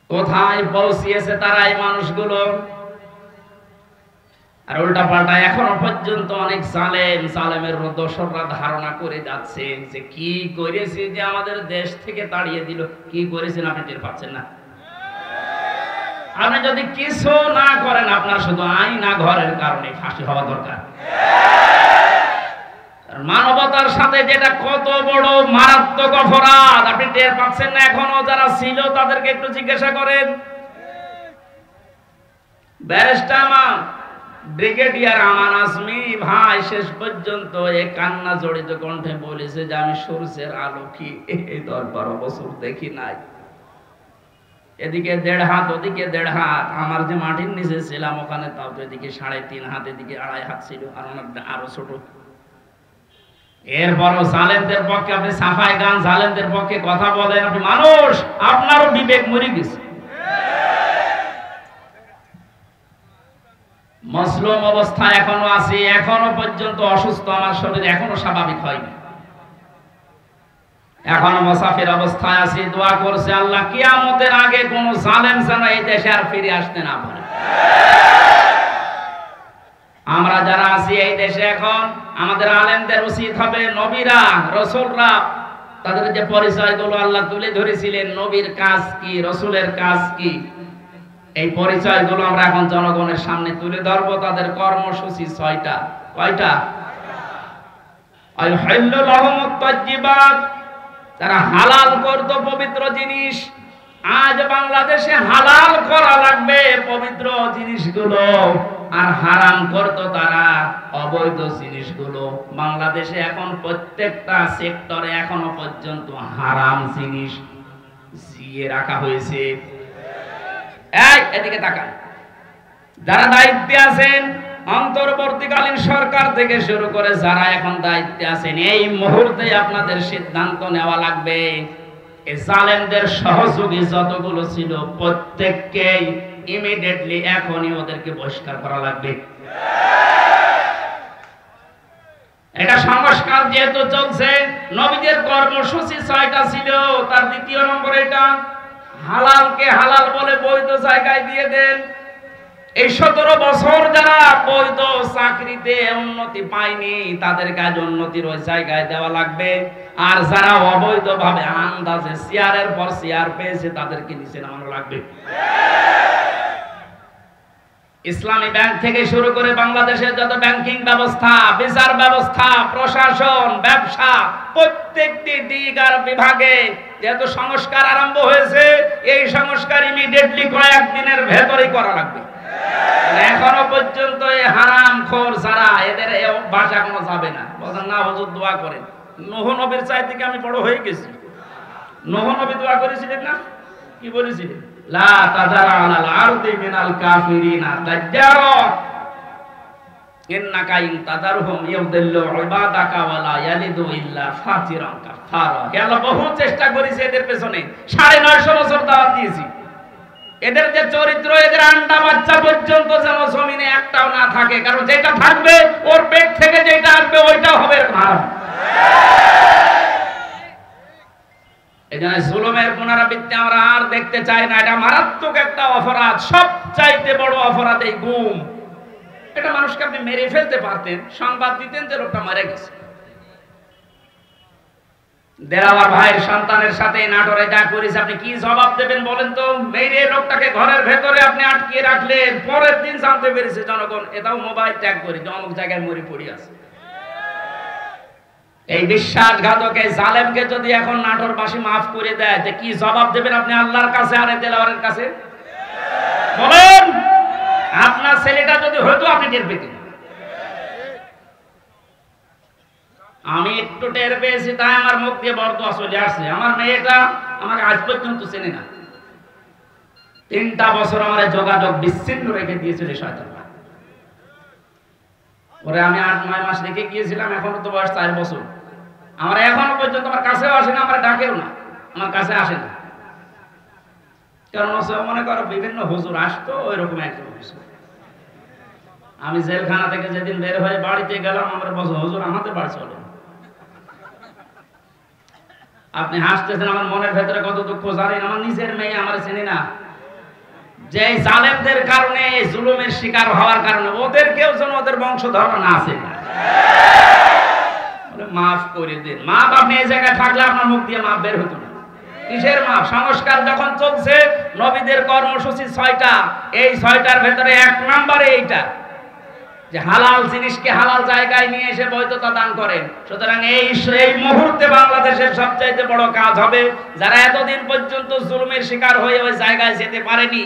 কোথায় পৌঁছিয়েছে তারা এই মানুষগুলো? আর উল্টা পাল্টা এখনো পর্যন্ত অনেক জালেমের দোসররা ধারণা করে যাচ্ছে যে কি করেছে যে আমাদের দেশ থেকে তাড়িয়ে দিল। কি করেছেন আপনি টের পাচ্ছেন না? আপনি যদি কিছু না করেন, আপনার শুধু আইনা ঘরের কারণে ফাঁসি হওয়া দরকার। মানবতার সাথে যেটা কত বড় মারাত্মক অপরাধ আপনি টের পাচ্ছেন না? এখনো যারা ছিল তাদেরকে একটু জিজ্ঞাসা করেন। ব্যারিস্টার ব্রিগেডিয়ার আমান আজমি ভাই শেষ পর্যন্ত এই কান্না জড়িত কণ্ঠে বলেছে যে আমি সূর্যের আলো কি এই 10-12 বছর দেখি নাই। এদিকে 1.5 হাত, ওদিকে 1.5 হাত। আমার যে মাটির নিচে ছিলাম ওখানে তাও তো এদিকে 3.5 হাত, এদিকে 2.5 হাত ছিল, আর ওনারটা আরো ছোট। এরপরও জালেমদের পক্ষে আপনি সাফাই গান, জালেমদের পক্ষে কথা বলেন। আপনি মানুষ, আপনারও বিবেক মরে গেছে। মজলুম অবস্থায় এখনো আছি, এখনো পর্যন্ত অসুস্থ, আমার শরীর এখনো স্বাভাবিক হয়নি, এখনো মুসাফির অবস্থায় আছি। দোয়া করছে আল্লাহ কিয়ামতের আগে কোন জালেম যেন এই দেশে আর ফিরে আসতে না পারে। আমরা যারা আছি এই দেশে এখন, আমাদের আলেমদের উচিত হবে নবীরা রাসূলরা তাদের যে পরিচয়গুলো আল্লাহ তুলে ধরেছিলেন, নবীর কাজ কি, রাসূলের কাজ কি, এই পরিচয়গুলো আমরা এখন জনগণের সামনে তুলে ধরবো। তাদের কর্মসূচি 6টা। কয়টা? আইহাল্লু লাহুমুত তাজ্জিবাত, তারা হালাল করত পবিত্র জিনিস। আজ বাংলাদেশে হালাল করা লাগবে পবিত্র জিনিসগুলো, আর হারাম করত তারা অবৈধ জিনিসগুলো। বাংলাদেশে এখন প্রত্যেকটা সেক্টরে এখনো পর্যন্ত হারাম জিনিস জিয়ে রাখা হয়েছে। এদিকে তাকান, যারা দায়িত্বে আছেন, অন্তর্বর্তীকালীন সরকার থেকে শুরু করে যারা এখন দায়িত্বে আছেন, এই মুহূর্তে আপনাদের সিদ্ধান্ত নেওয়া লাগবে এই জালেমদের সহযোগী যতগুলো ছিল প্রত্যেককেই ইমিডিয়েটলি এখনই ওদেরকে বহিষ্কার করা লাগবে। এটা সংস্কার যেহেতু চলছে, নবীদের কর্মসূচি 6টা ছিল, তার 2য় নম্বর এটা হালালকে হালাল বলে বৈধ জায়গায় দিয়ে দেন। এই 17 বছর যারা বৈধ চাকরিতে উন্নতি পায়নি তাদের কাজ উন্নতির ওই জায়গায় দেওয়া লাগবে, আর যারা অবৈধভাবে আন্দাজে চেয়ারের পর চেয়ার পেয়েছে তাদেরকে নিচে নামানো লাগবে। ইসলামী ব্যাংক থেকে শুরু করে বাংলাদেশের যত ব্যাংকিং ব্যবস্থা, বিচার ব্যবস্থা, প্রশাসন, ব্যবসা, প্রত্যেকটি দিক আর বিভাগে যেহেতু সংস্কার আরম্ভ হয়েছে, এই সংস্কার ইমিডিয়েটলি কয়েকদিনের ভেতরেই করা লাগবে। এখনো পর্যন্ত এই হারামখোর যারা, এদের এই অভ্যাস এখনো যাবে না। বলেন না হুজুর দোয়া করেন। নূহ নবীর চাই থেকে আমি বড় হয়ে গেছি। নূহ নবী দোয়া করেছিলেন না? কি বলেছিলেন? লা তাযারা আলাল আরদি মিনাল কাফিরিনা দাজ্জারা ইন্নাকা ইন তাযারহুম ইউদিল্লু ইবাদাকা ওয়া লা ইয়ালিদু ইল্লা ফাজিরান কাফারা। হে আল্লাহ, বহু চেষ্টা করেছি এদের পেছনে, 950 বছর দাওয়াত দিয়েছি। এদের যে চরিত্র, এদের আন্ডা বাচ্চা পর্যন্ত যেন জমিনে একটাও না থাকে, কারণ যেটা থাকবে ওর পেট থেকে যেটা আসবে ওইটা হবে হারাম। এজন্য জুলুমের পুনরাবৃত্তি আমরা আর দেখতে চাই না। এটা মারাত্মক একটা অপরাধ, সবচাইতে বড় অপরাধ এই গুম। এটা মানুষকে আপনি মেরে ফেলতে পারতেন, সংবাদ দিতেন যে লোকটা মারা গেছে। দেলাওয়ার ভাইয়ের সন্তানের সাথে নাটোরে যা করেছে, আপনি কি জবাব দেবেন বলেন তো? মেরে লোকটাকে ঘরের ভেতরে আপনি আটকিয়ে রাখলেন, পরের দিন জানতে পেরেছে জনগণ, এটাও মোবাইল ট্যাগ করে অমুক জায়গায় মরে পড়ে আছে। এই বিশ্বাসঘাতক এই জালেমকে যদি এখন নাটোরবাসী মাফ করে দেয়, যে কি জবাব দেবেন আপনি আল্লাহর কাছে আর দেলাওয়ারের কাছে? বলেন, আপনার ছেলেটা যদি হয়তো আপনি টের পেতেন। আমি একটু টের পেয়েছি, তাই আমার মুখ দিয়ে বরদোয়া চলে আসছে। আমার মেয়েটা আমাকে আজ পর্যন্ত চেনে না। 3টা বছর আমার যোগাযোগ বিচ্ছিন্ন রেখে দিয়েছিল শয়তান। ওরে আমি 8-9 মাস রেখে গিয়েছিলাম, এখনো তো বয়স 4 বছর। আমার এখনো পর্যন্ত আমার কাছেও আসে না, আমার ডাকেও না, আমার কাছে আসে না। কারণ মনে করো বিভিন্ন হুজুর আসতো, ওই রকম একজন হুজুর। আমি জেলখানা থেকে যেদিন বের হয়ে বাড়িতে গেলাম, আমার বলছে হুজুর আমাদের বাড়ি চলে। আপনি হাসতেছেন, আমার মনের ভেতরে কত দুঃখ জানেন। আমার নিজের মেয়ে আমার চিনি না, যে জালেমদের কারণে, জুলুমের শিকার হওয়ার কারণে ওদের কেউ যেন ওদের বংশধর না আছে। মাফ করে দিন। মাপ আপনি এই জায়গায় থাকলে আপনার মুখ দিয়ে মাপ বের হতো না। কিসের মাপ? সংস্কার যখন চলছে, নবীদের কর্মসূচি 6টা, এই 6টার ভেতরে 1 নম্বরে এইটা যে হালাল জিনিসকে হালাল জায়গায় নিয়ে এসে বৈধতা দান করেন। সুতরাং এই মুহূর্তে বাংলাদেশের সবচাইতে বড় কাজ হবে, যারা এতদিন পর্যন্ত জুলুমের শিকার হয়ে ওই জায়গায় যেতে পারেনি,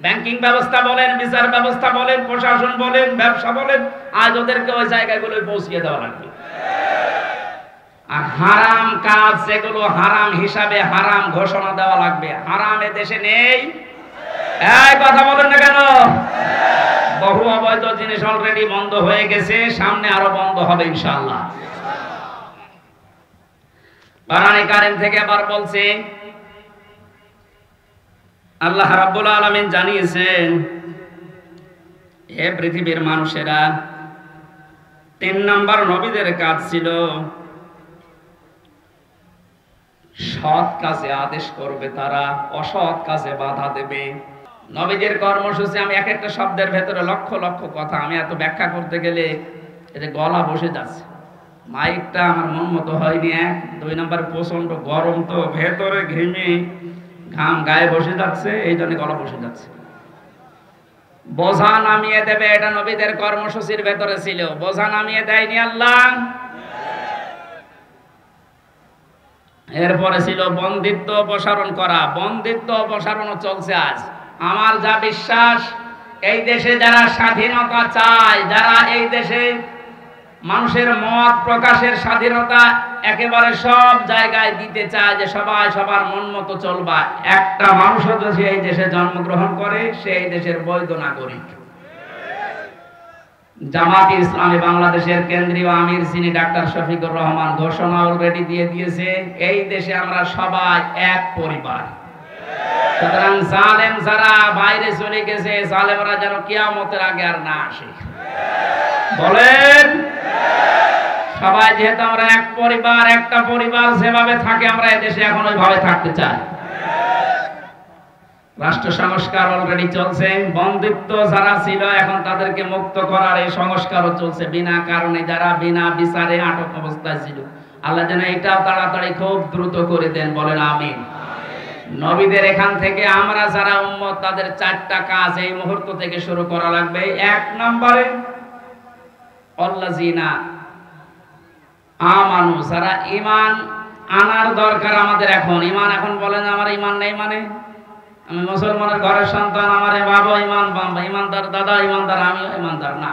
ব্যাংকিং ব্যবস্থা বলেন, বিচার ব্যবস্থা বলেন, প্রশাসন বলেন, ব্যবসা বলেন, আজ ওদেরকে ওই জায়গাগুলো পৌঁছিয়ে দেওয়া লাগবে। আর হারাম কাজ যেগুলো হারাম হিসাবে হারাম ঘোষণা দেওয়া লাগবে। হারাম এ দেশে নেই, এই কথা বলেন না কেন? বহু অবৈধ জিনিস অলরেডি বন্ধ হয়ে গেছে, সামনে আরো বন্ধ হবে ইনশাআল্লাহ। কোরআনে কারীম থেকে আবার বলছে, আল্লাহ রাব্বুল আলামিন জানিয়েছেন, হে পৃথিবীর মানুষেরা, 3 নাম্বার নবীদের কাজ ছিল সৎ কাজে আদেশ করবে, তারা অসৎ কাজে বাধা দেবে। নবীদের কর্মসূচি, আমি এক একটা শব্দের ভেতরে লক্ষ লক্ষ কথা, আমি এত ব্যাখ্যা করতে গেলে এতে গলা বসে যাচ্ছে। মাইকটা আমার মন মতো হয়নি। 1, 2 নাম্বার প্রচন্ড গরম, তো ভেতরে ঘেমে ঘাম গায়ে বসে যাচ্ছে, এই জন্য গলা বসে যাচ্ছে। বোঝা নামিয়ে দেবে, এটা নবীদের কর্মসূচির ভেতরে ছিল। বোঝা নামিয়ে দেয়নি আল্লাহ। এরপরে ছিল বন্দিত্ব অপসারণ করা। বন্দিত্ব অপসারণও চলছে আজ। আমার যা বিশ্বাস, এই দেশে যারা স্বাধীনতা চায়, যারা এই দেশে মানুষের মত প্রকাশের স্বাধীনতা একেবারে সব জায়গায় দিতে চায়, যে সবাই সবার মন মতো চলবা, একটা মানুষও যদি এই দেশে জন্মগ্রহণ করে, সে এই দেশের বৈধ নাগরিক। জামাতে ইসলামী বাংলাদেশের কেন্দ্রীয় আমির যিনি ডাক্তার শফিকুর রহমান ঘোষণা অলরেডি দিয়ে দিয়েছে, এই দেশে আমরা সবাই এক পরিবার। সুতরাং জালেম যারা বাইরে চলে গেছে, জালেমরা যেন কিয়ামতের আগে আর না আসে। বলেন, সবাই যেহেতু আমরা এক পরিবার, একটা পরিবার যেভাবে থাকে আমরা এদেশে এখন ওইভাবে থাকতে চাই। রাষ্ট্র সংস্কার অলরেডি চলছে। বন্দিত্ব যারা ছিল, এখন তাদেরকে মুক্ত করার এই সংস্কারও চলছে। বিনা কারণে যারা বিনা বিচারে আটক অবস্থায় ছিল, আল্লাহ যেন এটাও তাড়াতাড়ি খুব দ্রুত করে দেন। বলেন আমিন। নবীদের এখান থেকে আমরা যারা উম্মত, তাদের 4টা কাজ এই মুহূর্ত থেকে শুরু করা লাগবে। 1 নম্বরে আল্লাযিনা আমানু, যারা ঈমান আনার দরকার আমাদের এখন। ঈমান এখন বলেন আমার ঈমান নেই মানে আমি মুসলমানের ঘরের সন্তান, আমার বাবা ঈমানদার, দাদা ঈমানদার, আমিও ঈমানদার না।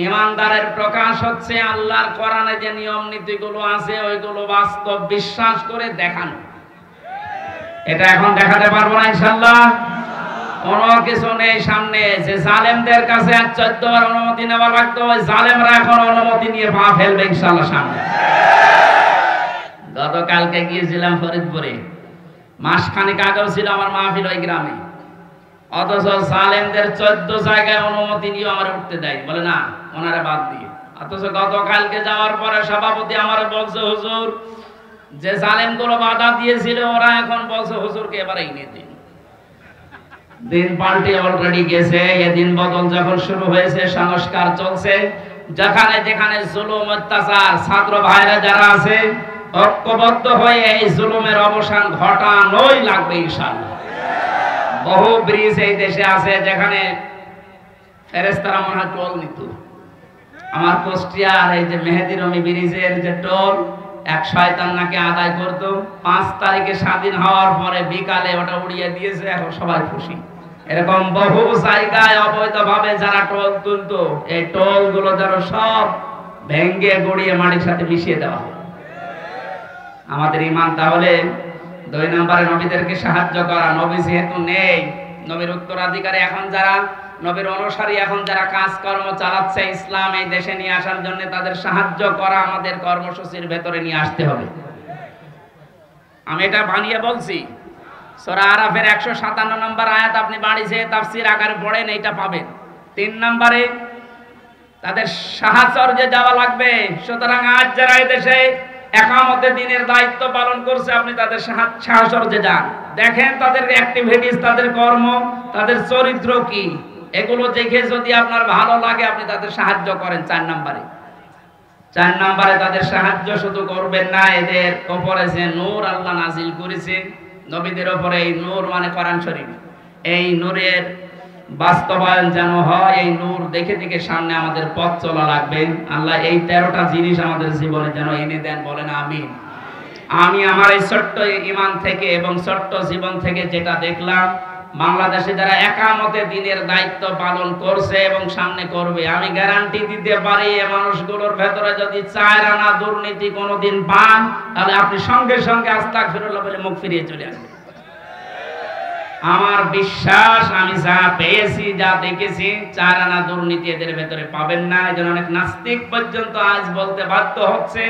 ঈমানদারের প্রকাশ হচ্ছে আল্লাহর কোরআনে যে নিয়ম নীতিগুলো আছে, ওইগুলো বাস্তব বিশ্বাস করে দেখানো। এটা এখন দেখাতে পারবো না ইনশাআল্লাহ। কোনো কিছু নেই সামনে। যে জালেমদের কাছে 14 বার অনুমতি নেওয়া লাগতো, ওই জালেমরা এখন অনুমতি নিয়ে পা ফেলবে ইনশাআল্লাহ সামনে। গতকালকে গিয়েছিলাম ফরিদপুরে, মাসখানেক আগেও ছিল আমার মাহফিল ওই গ্রামে, অথচ জালেমদের 14 জায়গায় অনুমতি নিয়ে আমার উঠতে দেয়, বলে না ওনারা বাদ দিয়ে। অথচ গতকালকে যাওয়ার পরে সভাপতি আমার বলছে, হুজুর যে জালেমগুলো বাধা দিয়েছিল, ওরা এখন বলছে হুজুরকে এবারে এনে দিন। দিন পাল্টে অলরেডি গেছে। এদিন বদল যখন শুরু হয়েছে, সংস্কার চলছে। যেখানে যেখানে জুলুম অত্যাচার, ছাত্র ভাইরা যারা আছে ঐক্যবদ্ধ হয়ে এই জুলুমের অবসান ঘটানোই লাগবে ইনশাআল্লাহ। বহু ব্রিজ এই দেশে আছে যেখানে ফেরেশতারা মনে হয় টোল নিত। আমার কুষ্টিয়ার এই যে মেহেদি রমি ব্রিজের যে টোল, এক শয়তান নাকি আদায় করতো। 5 তারিখে স্বাধীন হওয়ার পরে বিকালে ওটা উড়িয়ে দিয়েছে, এখন সবাই খুশি। এরকম বহু জায়গায় অবৈধভাবে যারা টোল তুলতো, এই টোল গুলো যেন সব ভেঙ্গে গড়িয়ে মাটির সাথে মিশিয়ে দেওয়া হবে। আমাদের ঈমান তাহলে 2 নম্বরে নবীদেরকে সাহায্য করা। নবী যেহেতু নেই, নবীর উত্তরাধিকারী এখন যারা, নবীর অনুসারী এখন যারা কাজকর্ম চালাচ্ছে ইসলাম এই দেশে নিয়ে আসার জন্য, তাদের সাহায্য করা আমাদের কর্মসূচির ভেতরে নিয়ে আসতে হবে। আমি এটা বানিয়ে বলছি। সূরা আরাফের 157 নম্বর আয়াত আপনি বাড়ি যেয়ে তাফসীর আকারে পড়েন, এইটা পাবেন। 3 নম্বরে তাদের সাহাচর্যে যাওয়া লাগবে। সুতরাং আজ যারা এই দেশে একামতে দ্বীনের দায়িত্ব পালন করছে, আপনি তাদের সাহাচর্যে যান, দেখেন তাদের অ্যাক্টিভিটিস, তাদের কর্ম, তাদের চরিত্র কি, এগুলো দেখে যদি আপনার ভালো লাগে আপনি তাদের সাহায্য করেন। 4 নম্বরে তাদের সাহায্য শুধু করবেন না, এদের উপরে যে নূর আল্লাহ নাজিল করেছেন নবীদের উপরে, এই নূর মানে কোরআন শরীফ, এই নূরের বাস্তবায়ন যেন হয়। এই নূর দেখে দেখে সামনে আমাদের পথ চলা লাগবে। আল্লাহ এই 13টা জিনিস আমাদের জীবনে যেন এনে দেন, বলেন আমিন। আমি আমার এই ছোট্ট ঈমান থেকে এবং ছোট্ট জীবন থেকে যেটা দেখলাম, বাংলাদেশে যারা একামতে দ্বীনের দায়িত্ব পালন করছে এবং সামনে করবে, আমি গ্যারান্টি দিতে পারি এই মানুষগুলোর ভেতরে যদি 4 আনা দুর্নীতি কোনোদিন পান, তাহলে আপনি সঙ্গে সঙ্গে আস্তাগফিরুল্লাহ বলে মুখ ফিরিয়ে চলে আসবেন। আমার বিশ্বাস, আমি যা পেয়েছি, যা দেখেছি, 4 আনা দুর্নীতি এদের ভেতরে পাবেন না। এজন্য অনেক নাস্তিক পর্যন্ত আজ বলতে বাধ্য হচ্ছে,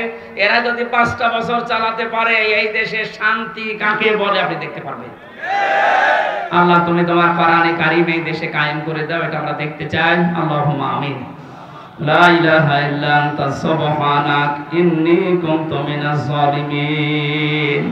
এরা যদি 5টা বছর চালাতে পারে এই দেশে শান্তি কাকে বলে আপনি দেখতে পারবেন। আল্লাহ তুমি তোমার কোরআনে কারীম এই দেশে কায়েম করে দাও, এটা আমরা দেখতে চাই। আল্লাহুম্মা আমিন। লা ইলাহা ইল্লা আনতা সুবহানাক ইন্নী কুনতু মিনাজ জালিমিন।